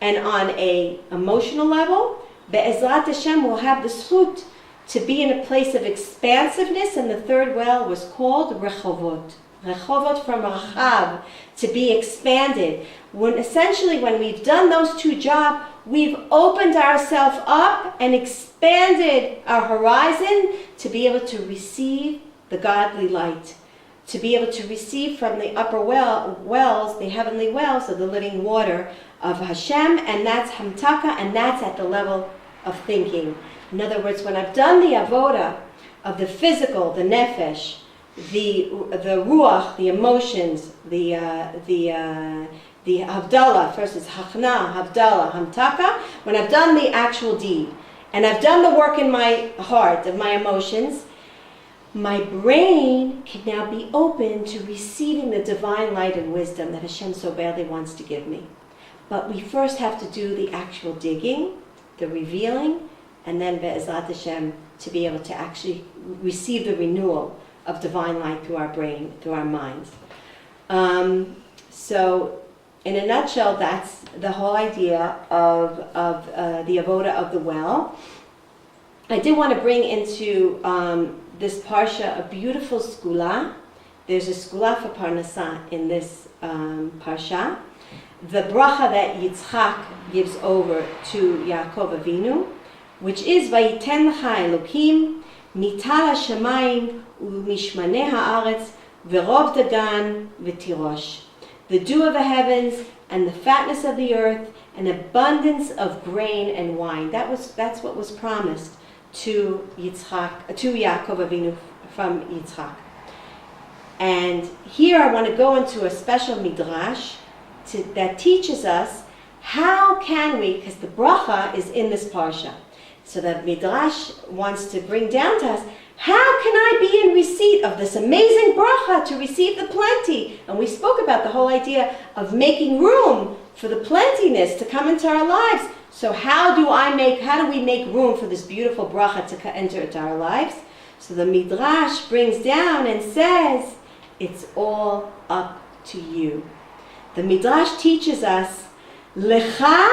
and on a emotional level, Be'ezrat Hashem will have the zchut to be in a place of expansiveness, and the third well was called rechovot. Rechovot from rachav, to be expanded. When we've done those 2 jobs, we've opened ourselves up and expanded our horizon to be able to receive the godly light, to be able to receive from the upper wells, the heavenly wells of the living water of Hashem, and that's hamtaka, and that's at the level of thinking. In other words, when I've done the avoda of the physical, the nefesh, the ruach, the emotions, the havdalah, first is hachna, havdalah, hamtaka, when I've done the actual deed, and I've done the work in my heart, of my emotions, my brain can now be open to receiving the divine light and wisdom that Hashem so badly wants to give me. But we first have to do the actual digging, the revealing, and then Be'ezrat Hashem to be able to actually receive the renewal of divine light through our brain, through our minds. So, in a nutshell, that's the whole idea of the avoda of the well. I did want to bring into this parsha a beautiful skula. There's a skula for parnasa in this parsha. The bracha that Yitzchak gives over to Yaakov Avinu, which is Vayiten lecha Elokim mital hashamayim u'mishmanei haaretz v'rov dagan v'tirosh. The dew of the heavens and the fatness of the earth, an abundance of grain and wine. That's what was promised to Yitzchak, to Yaakov Avinu from Yitzchak. And here I want to go into a special midrash that teaches us how can we, because the bracha is in this parsha. So the midrash wants to bring down to us, how can I be in receipt of this amazing bracha to receive the plenty? And we spoke about the whole idea of making room for the plentiness to come into our lives. So how do we make room for this beautiful bracha to enter into our lives? So the midrash brings down and says, it's all up to you. The midrash teaches us, lecha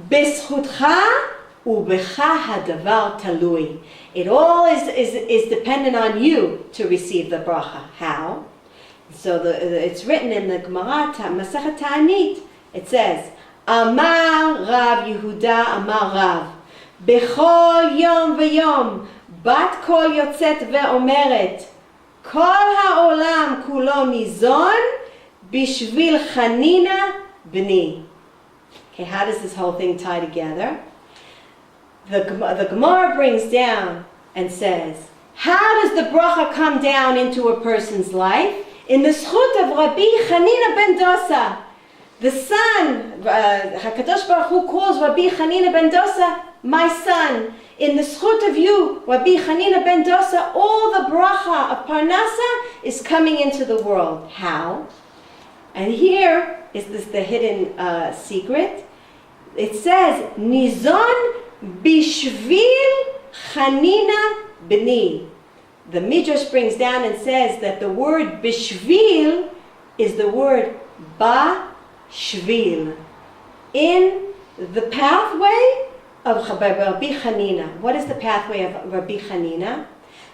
b'zchutcha u'becha hadavar talui. It all is dependent on you to receive the bracha. How? So it's written in the Gemara, Masechet Ta'anit. It says, Amar Rav Yehuda Amar Rav, Bechol Yom V'Yom, Bat Kol Yotzet Ve'omeret, Kol Ha'olam Kulo Nizon, Bishvil Chanina B'ni. Okay, how does this whole thing tie together? The Gemara brings down and says, how does the bracha come down into a person's life? In the zchut of Rabbi Chanina ben Dosa, the son, HaKadosh Baruch Hu calls Rabbi Chanina ben Dosa, my son. In the zchut of you, Rabbi Chanina ben Dosa, all the bracha of Parnasa is coming into the world. How? And here is the hidden secret. It says, Nizon Bishvil Chanina B'ni. The Midrash brings down and says that the word Bishvil is the word Ba-Shvil. In the pathway of Rabbi Chanina. What is the pathway of Rabbi Chanina?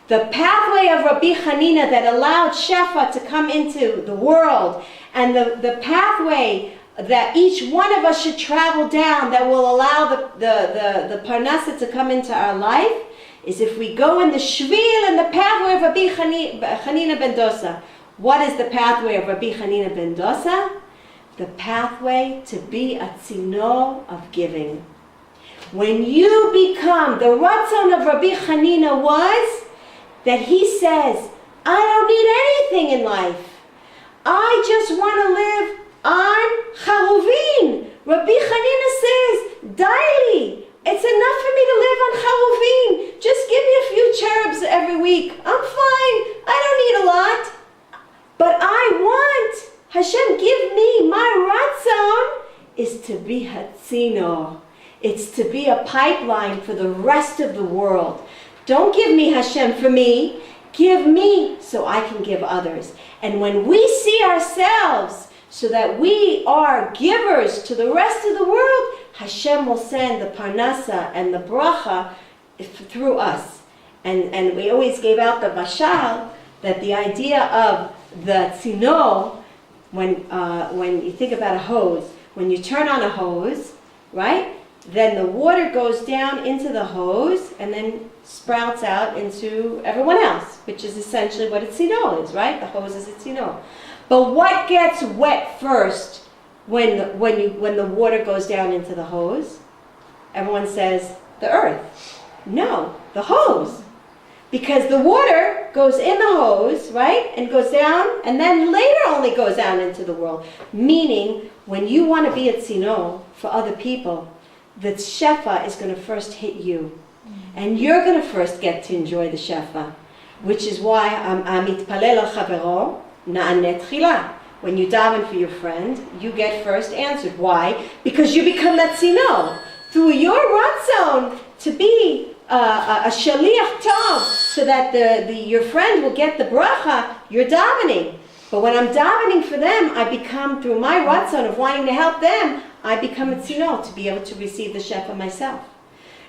The pathway of Rabbi Chanina that allowed Shefa to come into the world, and the pathway that each one of us should travel down that will allow the Parnasa to come into our life, is if we go in the Shvil and the pathway of Rabbi Chanina ben Dosa. What is the pathway of Rabbi Chanina ben Dosa? The pathway to be a tzino of giving. When you become, the ratzon of Rabbi Chanina was that he says, I don't need anything in life. I just want to live on charuvin. Rabbi Chanina says, daily. It's enough for me to live on charuvin. Just give me a few cherubs every week. I'm fine. I don't need a lot. But I want, Hashem, give me, my ratzon is to be hatzino. It's to be a pipeline for the rest of the world. Don't give me, Hashem, for me. Give me so I can give others. And when we see ourselves so that we are givers to the rest of the world, Hashem will send the parnasa and the bracha through us. And we always gave out the mashal that the idea of the tzino, when you think about a hose, when you turn on a hose, right? then the water goes down into the hose and then sprouts out into everyone else, which is essentially what a tzino is, right? The hose is a tzino. But what gets wet first when the water goes down into the hose? Everyone says the earth. No, the hose. Because the water goes in the hose, right, and goes down, and then later only goes down into the world. Meaning, when you want to be a tzino for other people, the shefa is going to first hit you. And you're going to first get to enjoy the shefa. Which is why mitpalel al chavero na'aneh tchila. When you daven for your friend, you get first answered. Why? Because you become that tzino. Through your ratzon to be a shaliach tov, so that your friend will get the bracha, you're davening. But when I'm davening for them, I become, through my ratzon of wanting to help them, I become a tzino to be able to receive the shefa myself.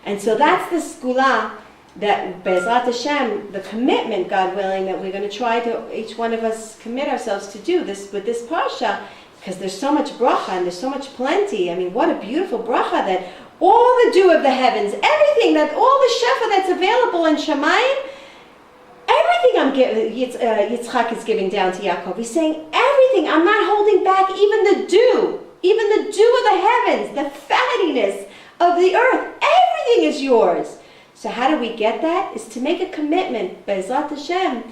And so that's the skula that Be'ezrat Hashem, the commitment, God willing, that we're going to try to, each one of us commit ourselves to do this with this parsha, because there's so much bracha and there's so much plenty. I mean, what a beautiful bracha that all the dew of the heavens, everything, that all the shefa that's available in Shemayim, everything Yitzchak is giving down to Yaakov. He's saying everything. I'm not holding back even the dew of the heavens, the fattiness of the earth. Everything is yours. So how do we get that? Is to make a commitment, Be'ezrat Hashem,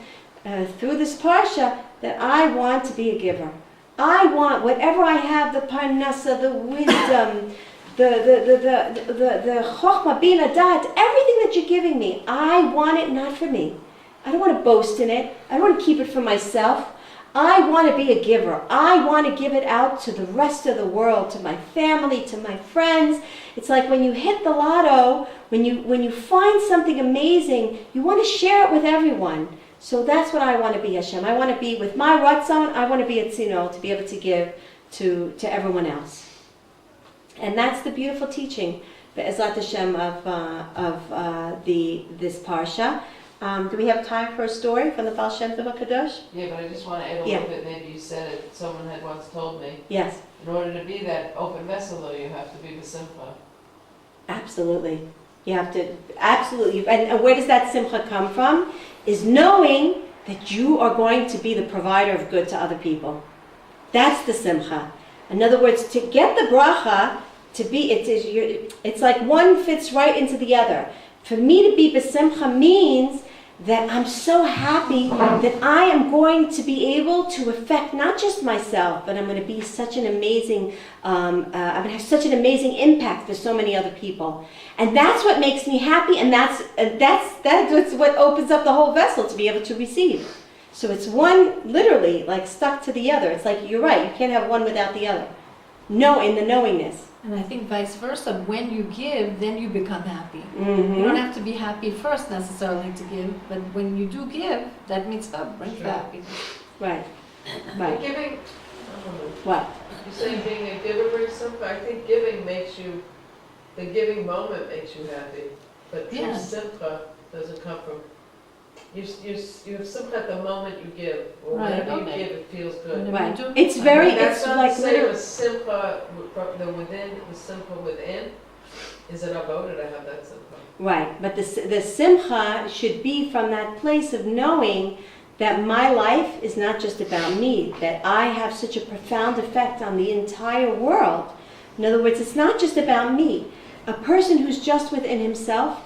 through this parsha, that I want to be a giver. I want whatever I have, the parnasa, the wisdom, the chokhmah, bina, dat, everything that you're giving me, I want it not for me. I don't want to boast in it. I don't want to keep it for myself. I want to be a giver. I want to give it out to the rest of the world, to my family, to my friends. It's like when you hit the lotto, when you find something amazing, you want to share it with everyone. So that's what I want to be, Hashem. I want to be, with my ratzon, I want to be a tzino, to be able to give to everyone else. And that's the beautiful teaching, Be'ezrat Hashem, of this parsha. Do we have time for a story from the Baal Shem Tov HaKadosh? Yeah, but I just want to add a little bit. Maybe you said it. Someone had once told me. Yes. In order to be that open vessel, though, you have to be the simcha. Absolutely. You have to, absolutely. And where does that simcha come from? Is knowing that you are going to be the provider of good to other people. That's the simcha. In other words, to get the bracha, it's like one fits right into the other. For me to be besimcha means that I'm so happy that I am going to be able to affect not just myself, but I'm going to be such an amazing, I'm going to have such an amazing impact for so many other people. And that's what makes me happy, and that's what opens up the whole vessel to be able to receive. So it's one, literally, like stuck to the other. It's like, you're right, you can't have one without the other. No, in the knowingness. And I think vice versa, when you give, then you become happy. Mm-hmm. You don't have to be happy first necessarily to give, but when you do give, that means brings you happiness. Right. But giving, What? you say being a giver brings simcha. I think giving makes you, the giving moment makes you happy. But true simcha doesn't come from, you have simcha at the moment you give. Or whenever you give, it feels good. Right. It's very, That's it's not like the same literally. as simcha, the simcha within is an avoda to have that simcha. Right, but the simcha should be from that place of knowing that my life is not just about me, that I have such a profound effect on the entire world. In other words, it's not just about me. A person who's just within himself,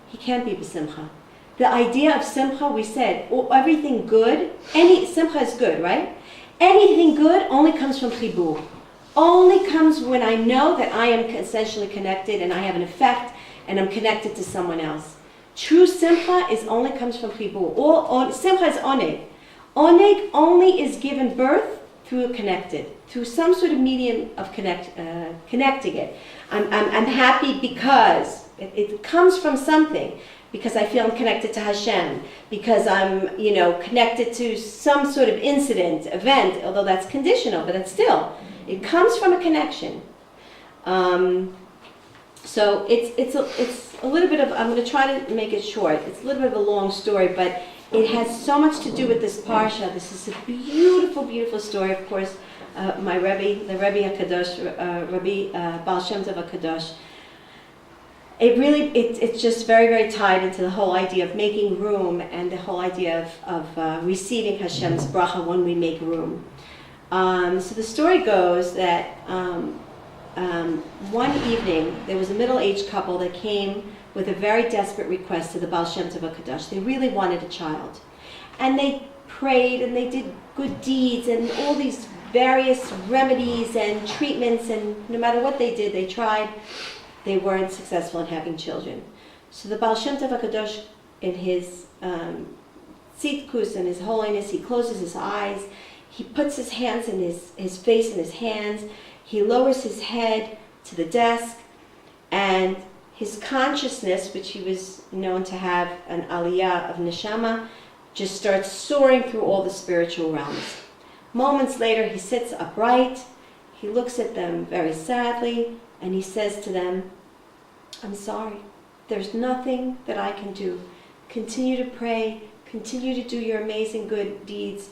he can't be b'simcha. The idea of simcha, we said, everything good, simcha is good, right? Anything good only comes from chibur. Only comes when I know that I am essentially connected and I have an effect and I'm connected to someone else. True simcha only comes from chibur. Simcha is oneg. Oneg only is given birth through through some sort of medium of connecting it. I'm happy because it comes from something. Because I feel I'm connected to Hashem, because I'm, connected to some sort of incident, event, although that's conditional, but it's still, it comes from a connection. So it's a little bit of, I'm going to try to make it short. It's a little bit of a long story, but it has so much to do with this parsha. This is a beautiful, beautiful story. Of course, my Rebbe, the Rebbe HaKadosh, Rabbi Baal Shem Tov HaKadosh, it's just very, very tied into the whole idea of making room and the whole idea of receiving Hashem's bracha when we make room. So the story goes that one evening there was a middle-aged couple that came with a very desperate request to the Baal Shem Tov HaKadosh. They really wanted a child. And they prayed and they did good deeds and all these various remedies and treatments, and no matter what they did, they tried, they weren't successful in having children. So the Baal Shem Tov HaKadosh, in his tzidkus and his holiness, he closes his eyes, he puts his hands in his face in his hands, he lowers his head to the desk, and his consciousness, which he was known to have an aliyah of neshama, just starts soaring through all the spiritual realms. Moments later, he sits upright, he looks at them very sadly, and he says to them, I'm sorry, there's nothing that I can do. Continue to pray, continue to do your amazing good deeds.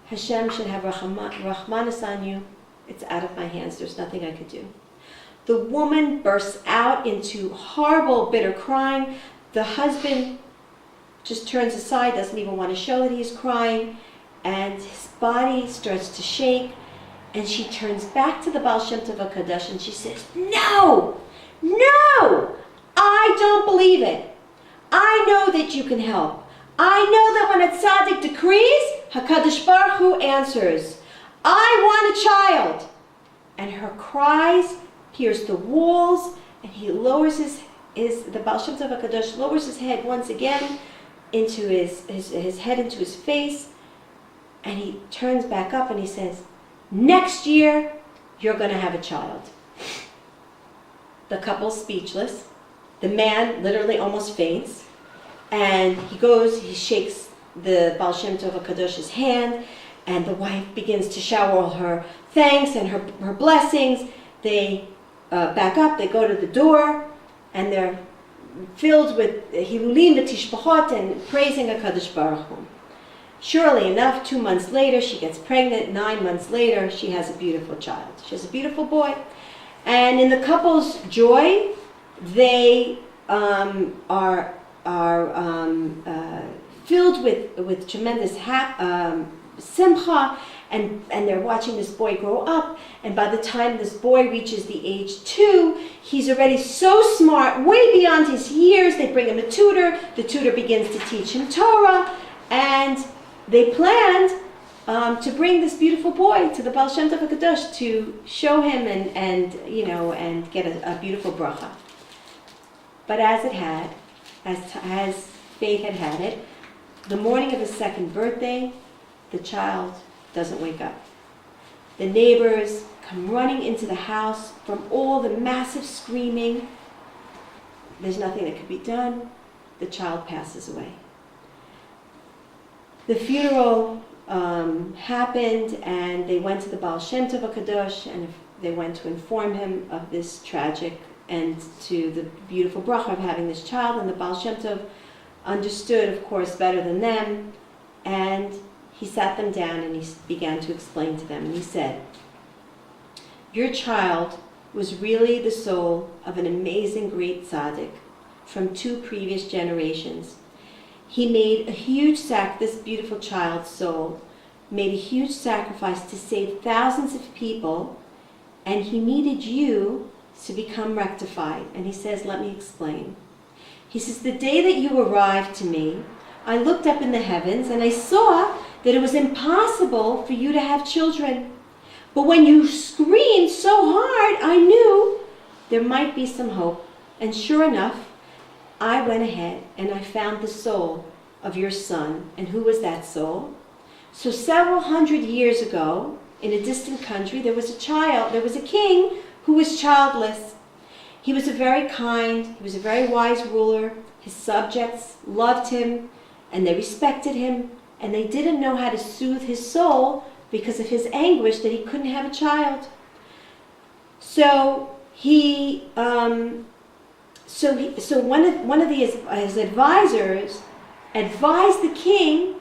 Hashem should have rahmanas on you. It's out of my hands, there's nothing I could do. The woman bursts out into horrible, bitter crying. The husband just turns aside, doesn't even want to show that he's crying, and his body starts to shake, and she turns back to the Baal Shem Tov HaKadosh and she says, no, I don't believe it. I know that you can help. I know that when a tzaddik decrees, HaKadosh Baruch Hu answers. I want a child. And her cries pierce the walls, and he lowers the Baal Shem Tov HaKadosh lowers his head once again into his head into his face, and he turns back up and he says, next year you're going to have a child. The couple's speechless. The man literally almost faints, and he shakes the Baal Shem Tov HaKadosh's hand, and the wife begins to shower all her thanks and her blessings. They back up, they go to the door, and they're filled with hilulim v'tishbachot and praising HaKadosh Baruch Hu. Surely enough, 2 months later, she gets pregnant. 9 months later, she has a beautiful child. She has a beautiful boy. And in the couple's joy, they are filled with tremendous simcha, and they're watching this boy grow up, and by the time this boy reaches the age 2, he's already so smart, way beyond his years. They bring him a tutor. The tutor begins to teach him Torah, and they planned to bring this beautiful boy to the Baal Shem Tov HaKadosh to show him and get a beautiful bracha. But as fate had it, the morning of his second birthday, the child doesn't wake up. The neighbors come running into the house from all the massive screaming. There's nothing that could be done. The child passes away. The funeral happened, and they went to the Baal Shem Tov HaKadosh, and they went to inform him of this tragic and to the beautiful bracha of having this child. And the Baal Shem Tov understood, of course, better than them, and he sat them down and he began to explain to them. And he said, your child was really the soul of an amazing great tzaddik from 2 previous generations. He made a huge this beautiful child's soul made a huge sacrifice to save thousands of people, and he needed you to become rectified. And he says, let me explain. He says, the day that you arrived to me, I looked up in the heavens and I saw that it was impossible for you to have children. But when you screamed so hard, I knew there might be some hope. And sure enough, I went ahead and I found the soul of your son. And who was that soul? So several hundred years ago, in a distant country, there was a king who was childless. He was a very kind, he was a very wise ruler. His subjects loved him, and they respected him, and they didn't know how to soothe his soul because of his anguish that he couldn't have a child. So one of his advisors advised the king,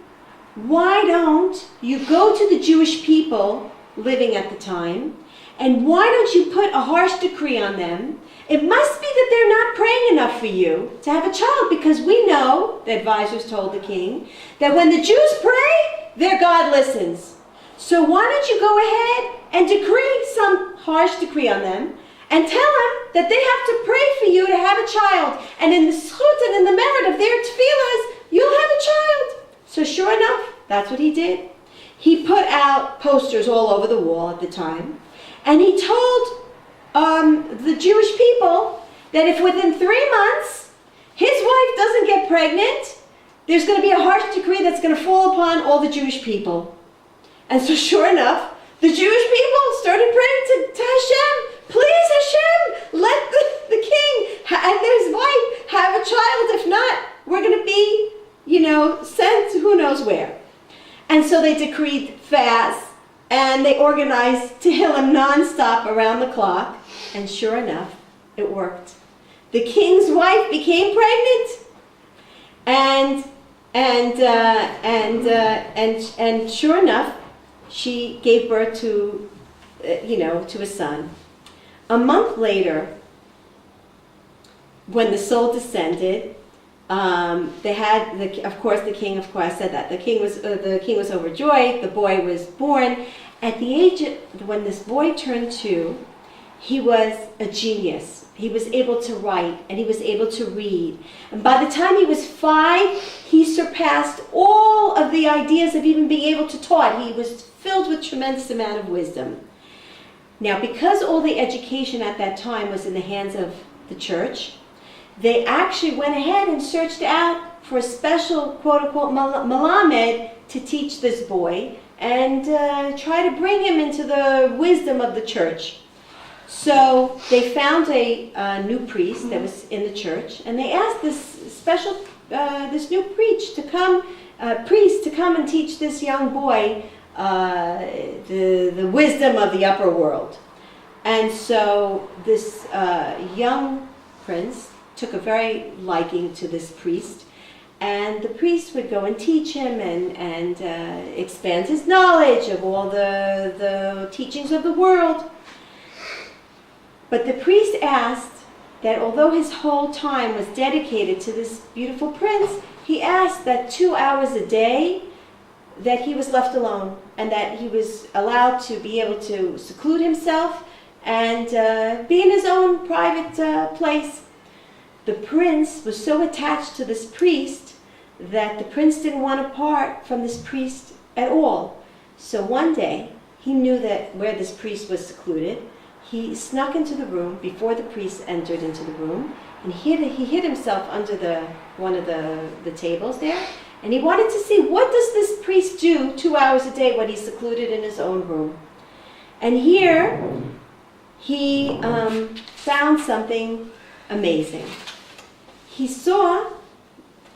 why don't you go to the Jewish people living at the time And why don't you put a harsh decree on them? It must be that they're not praying enough for you to have a child, because we know," the advisors told the king, "that when the Jews pray, their God listens. So why don't you go ahead and decree some harsh decree on them and tell them that they have to pray for you to have a child. And in the schut and in the merit of their tefillahs, you'll have a child." So sure enough, that's what he did. He put out posters all over the wall at the time. And he told the Jewish people that if within 3 months his wife doesn't get pregnant, there's going to be a harsh decree that's going to fall upon all the Jewish people. And so sure enough, the Jewish people started praying to Hashem, "Please Hashem, let the king and his wife have a child. If not, we're going to be, sent who knows where." And so they decreed fast, and they organized Tehillim nonstop around the clock. And sure enough, it worked. The king's wife became pregnant, and sure enough, she gave birth to a son. A month later, when the soul descended, the king, of course, said that the king was overjoyed. The boy was born. At the age when this boy turned 2, he was a genius. He was able to write and he was able to read. And by the time he was 5, he surpassed all of the ideas of even being able to talk. He was filled with tremendous amount of wisdom. Now, because all the education at that time was in the hands of the church, they actually went ahead and searched out for a special, quote-unquote, malamed to teach this boy and try to bring him into the wisdom of the church. So they found a new priest that was in the church, and they asked this new priest to come and teach this young boy the wisdom of the upper world. And so this young prince took a very liking to this priest, and the priest would go and teach him and expand his knowledge of all the teachings of the world. But the priest asked that although his whole time was dedicated to this beautiful prince, he asked that 2 hours a day that he was left alone, and that he was allowed to be able to seclude himself and be in his own private place. The prince was so attached to this priest that the prince didn't want to part from this priest at all. So one day, he knew that where this priest was secluded, he snuck into the room before the priest entered into the room, and he hid himself under one of the tables there, and he wanted to see, what does this priest do 2 hours a day when he's secluded in his own room? And here, he found something amazing. He saw,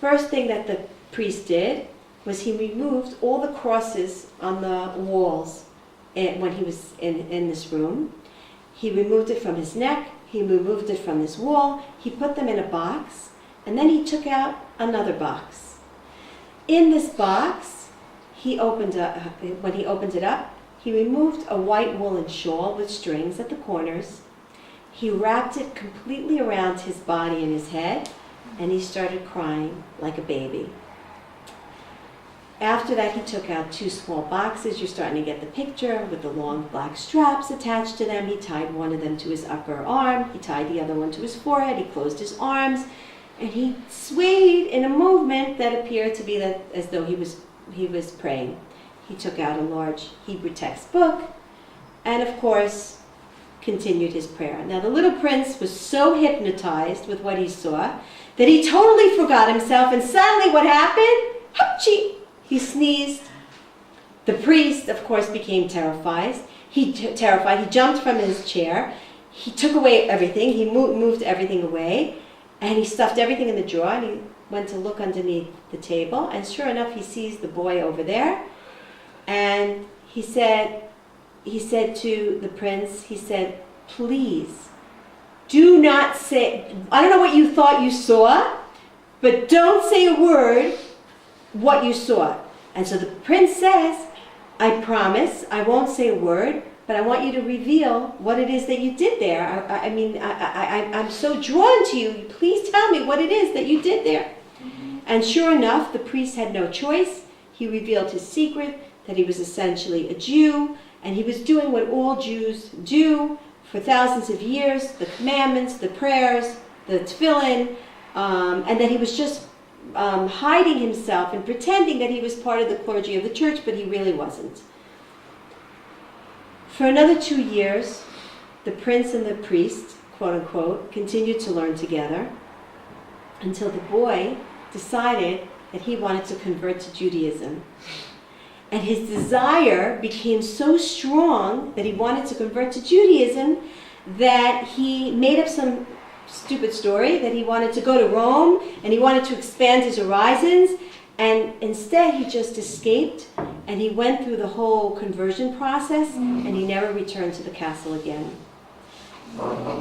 first thing that the priest did was he removed all the crosses on the walls when he was in this room. He removed it from his neck, he removed it from his wall, he put them in a box, and then he took out another box. In this box, when he opened it up, he removed a white woolen shawl with strings at the corners. He wrapped it completely around his body and his head, and he started crying like a baby. After that, he took out 2 small boxes. You're starting to get the picture, with the long black straps attached to them. He tied one of them to his upper arm. He tied the other one to his forehead. He closed his arms, and he swayed in a movement that appeared to be as though he was praying. He took out a large Hebrew textbook, and of course, continued his prayer. Now, the little prince was so hypnotized with what he saw that he totally forgot himself, and suddenly what happened? Hapchi! He sneezed. The priest, of course, became terrified. He jumped from his chair. He took away everything. He moved everything away, and he stuffed everything in the drawer, and he went to look underneath the table, and sure enough, he sees the boy over there, and he said to the prince, he said, "Please, do not say, I don't know what you thought you saw, but don't say a word what you saw." And so the prince says, "I promise I won't say a word, but I want you to reveal what it is that you did there. I'm so drawn to you. Please tell me what it is that you did there. And sure enough, the priest had no choice. He revealed his secret, that he was essentially a Jew, and he was doing what all Jews do for thousands of years, the commandments, the prayers, the tefillin, and that he was just hiding himself and pretending that he was part of the clergy of the church, but he really wasn't. For another 2 years, the prince and the priest, quote unquote, continued to learn together until the boy decided that he wanted to convert to Judaism. And his desire became so strong that he wanted to convert to Judaism that he made up some stupid story that he wanted to go to Rome and he wanted to expand his horizons, and instead he just escaped and he went through the whole conversion process and he never returned to the castle again.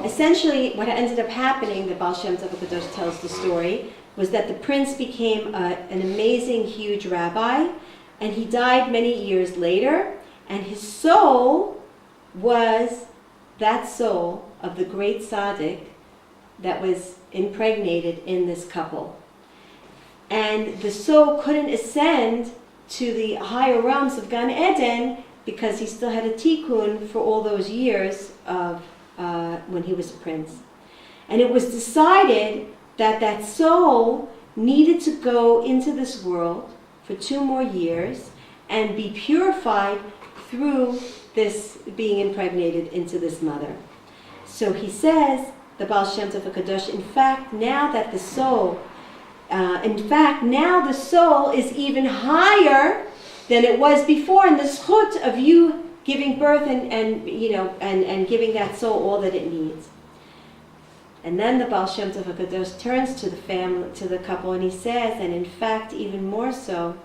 Essentially, what ended up happening, the Baal Shem Tov HaKadosh tells the story, was that the prince became an amazing, huge rabbi, and he died many years later, and his soul was that soul of the great tzaddik that was impregnated in this couple. And the soul couldn't ascend to the higher realms of Gan Eden because he still had a tikkun for all those years of when he was a prince. And it was decided that that soul needed to go into this world for 2 more years and be purified through this being impregnated into this mother. So he says, the Baal Shem Tov HaKadosh, in fact, now the soul is even higher than it was before in the zchut of you giving birth and giving that soul all that it needs. And then the Baal Shem Tov HaKadosh turns to the family, to the couple, and he says, and in fact, even more so,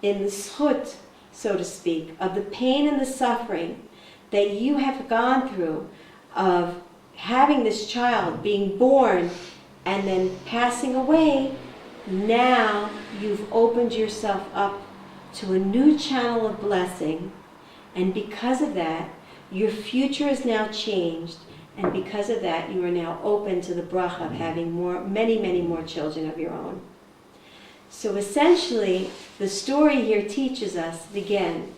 in the zchut, so to speak, of the pain and the suffering that you have gone through of having this child being born and then passing away, now you've opened yourself up to a new channel of blessing, and because of that, your future is now changed, and because of that, you are now open to the bracha of having many, many more children of your own. So essentially, the story here teaches us, again,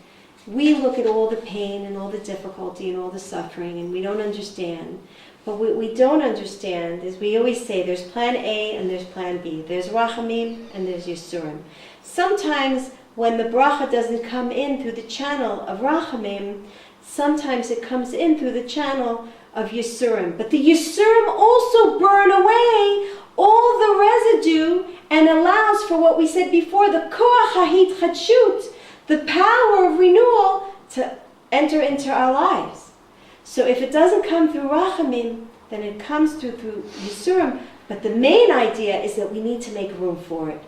we look at all the pain and all the difficulty and all the suffering, and we don't understand. But what we don't understand is, we always say, there's plan A and there's plan B. There's rachamim and there's yisurim. Sometimes when the bracha doesn't come in through the channel of rachamim, sometimes it comes in through the channel of yisurim. But the yisurim also burn away all the residue and allows for what we said before, the koach hahitchadshut, the power of renewal, to enter into our lives. So if it doesn't come through rachamim, then it comes through yisurim. But the main idea is that we need to make room for it.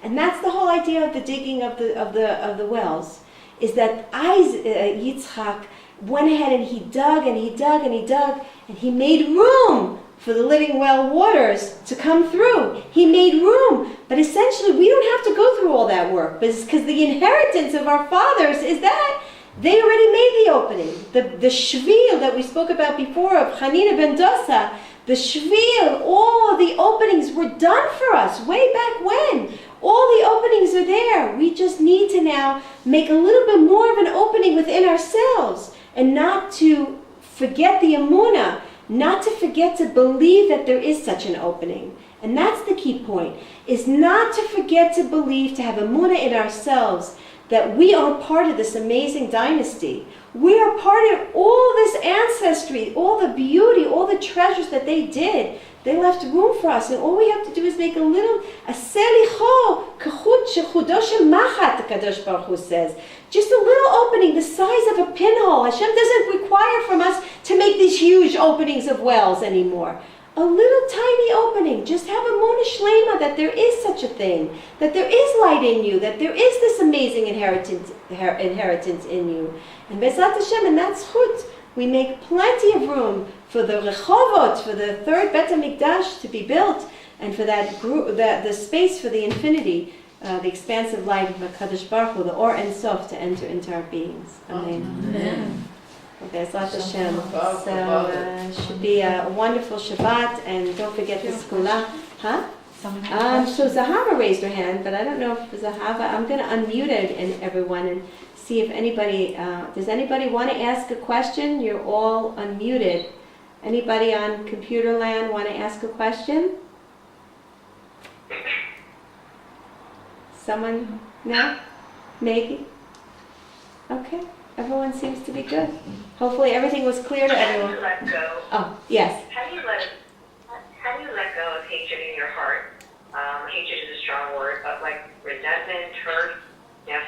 And that's the whole idea of the digging of the wells, is that Yitzchak went ahead and he dug and he dug and he dug, and he made room for the living well waters to come through. He made room. But essentially, we don't have to go through all that work, because the inheritance of our fathers is that they already made the opening. The shvil that we spoke about before of Hanina ben Dosa, the shvil, all of the openings were done for us way back when. All the openings are there. We just need to now make a little bit more of an opening within ourselves, and not to forget the Emuna, not to forget to believe that there is such an opening. And that's the key point, is not to forget to believe, to have Emuna in ourselves, that we are part of this amazing dynasty. We are part of all this ancestry, all the beauty, all the treasures that they did. They left room for us, and all we have to do is make a selicho, kachut shechudo shemachat, the Kadosh Baruch Hu says. Just a little opening the size of a pinhole. Hashem doesn't require from us to make these huge openings of wells anymore. A little tiny opening. Just have a Emuna Shlema that there is such a thing, that there is light in you, that there is this amazing inheritance in you. And Bezat Hashem, and that's chut. We make plenty of room for the Rechovot, for the third Bet HaMikdash to be built, and for that the space for the infinity, the expansive light of HaKadosh Baruch Hu, the Or Ein Sof, to enter into our beings. Amen. Amen. Bezrat Hashem. So should be a wonderful Shabbat, and don't forget the Skula. Huh? So Zahava raised her hand, but I don't know if Zahava, I'm going to unmute it and everyone and see if anybody, does anybody want to ask a question? You're all unmuted. Anybody on computer land want to ask a question? Someone? No? Maggie? Okay. Everyone seems to be good. Hopefully everything was clear to everyone. How do you let go? Oh, yes. How do you let go of hatred in your heart? Hatred is a strong word, but like resentment, hurt,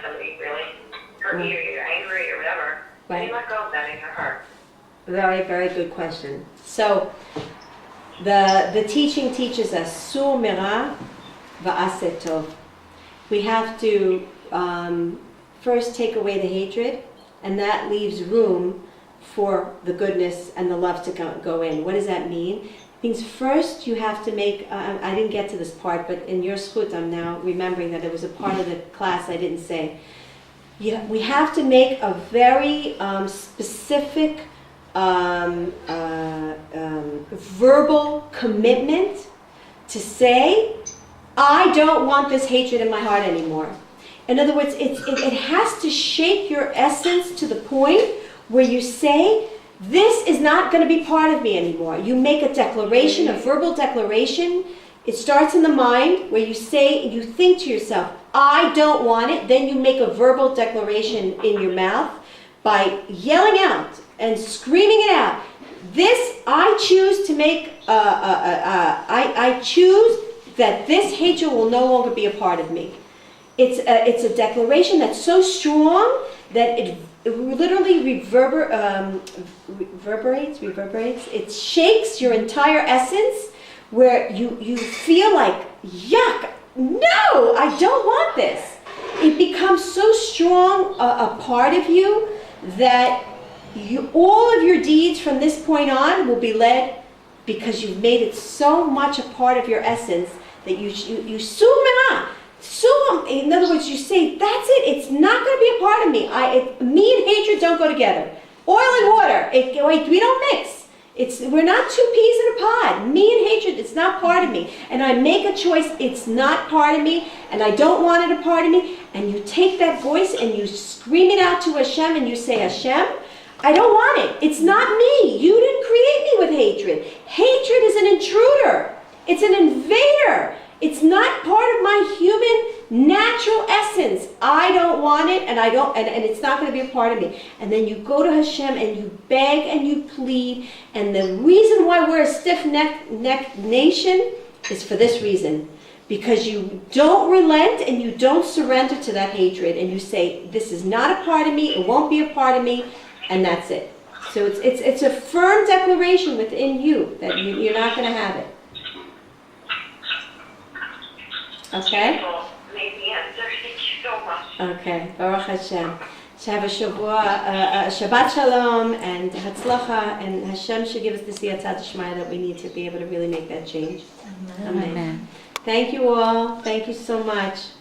somebody really hurt you, or you're angry or whatever. How do you let go of that in your heart? Very, very good question. So, the teaching teaches us sur mera va'aseh tov. We have to first take away the hatred, and that leaves room for the goodness and the love to go in. What does that mean? It means first you have to make, I didn't get to this part, but in your schut I'm now remembering that it was a part of the class I didn't say. We have to make a very specific verbal commitment to say, I don't want this hatred in my heart anymore. In other words, it has to shake your essence to the point where you say, this is not going to be part of me anymore. You make a declaration, a verbal declaration. It starts in the mind where you say, you think to yourself, I don't want it. Then you make a verbal declaration in your mouth by yelling out and screaming it out. This, I choose to make, I choose that this hatred will no longer be a part of me. It's a declaration that's so strong that it literally reverberates. It shakes your entire essence where you feel like, yuck, no, I don't want this. It becomes so strong a part of you that all of your deeds from this point on will be led because you've made it so much a part of your essence that you zoom it on. So, in other words, you say, that's it, it's not going to be a part of me. Me and hatred don't go together. Oil and water, we don't mix. We're not two peas in a pod. Me and hatred, it's not part of me. And I make a choice, it's not part of me, and I don't want it a part of me. And you take that voice and you scream it out to Hashem and you say, Hashem, I don't want it. It's not me. You didn't create me with hatred. Hatred is an intruder. It's an invader. It's not part of my human natural essence. I don't want it, and and it's not going to be a part of me. And then you go to Hashem and you beg and you plead. And the reason why we're a stiff-necked nation is for this reason. Because you don't relent and you don't surrender to that hatred. And you say, this is not a part of me, it won't be a part of me, and that's it. So it's a firm declaration within you that you're not going to have it. Okay? Amazing answer. Thank you so much. Okay. Baruch Hashem. Have a Shabbat Shalom and Hatzlacha, and Hashem should give us the Siyata D'Shmaya that we need to be able to really make that change. Amen. Thank you all. Thank you so much.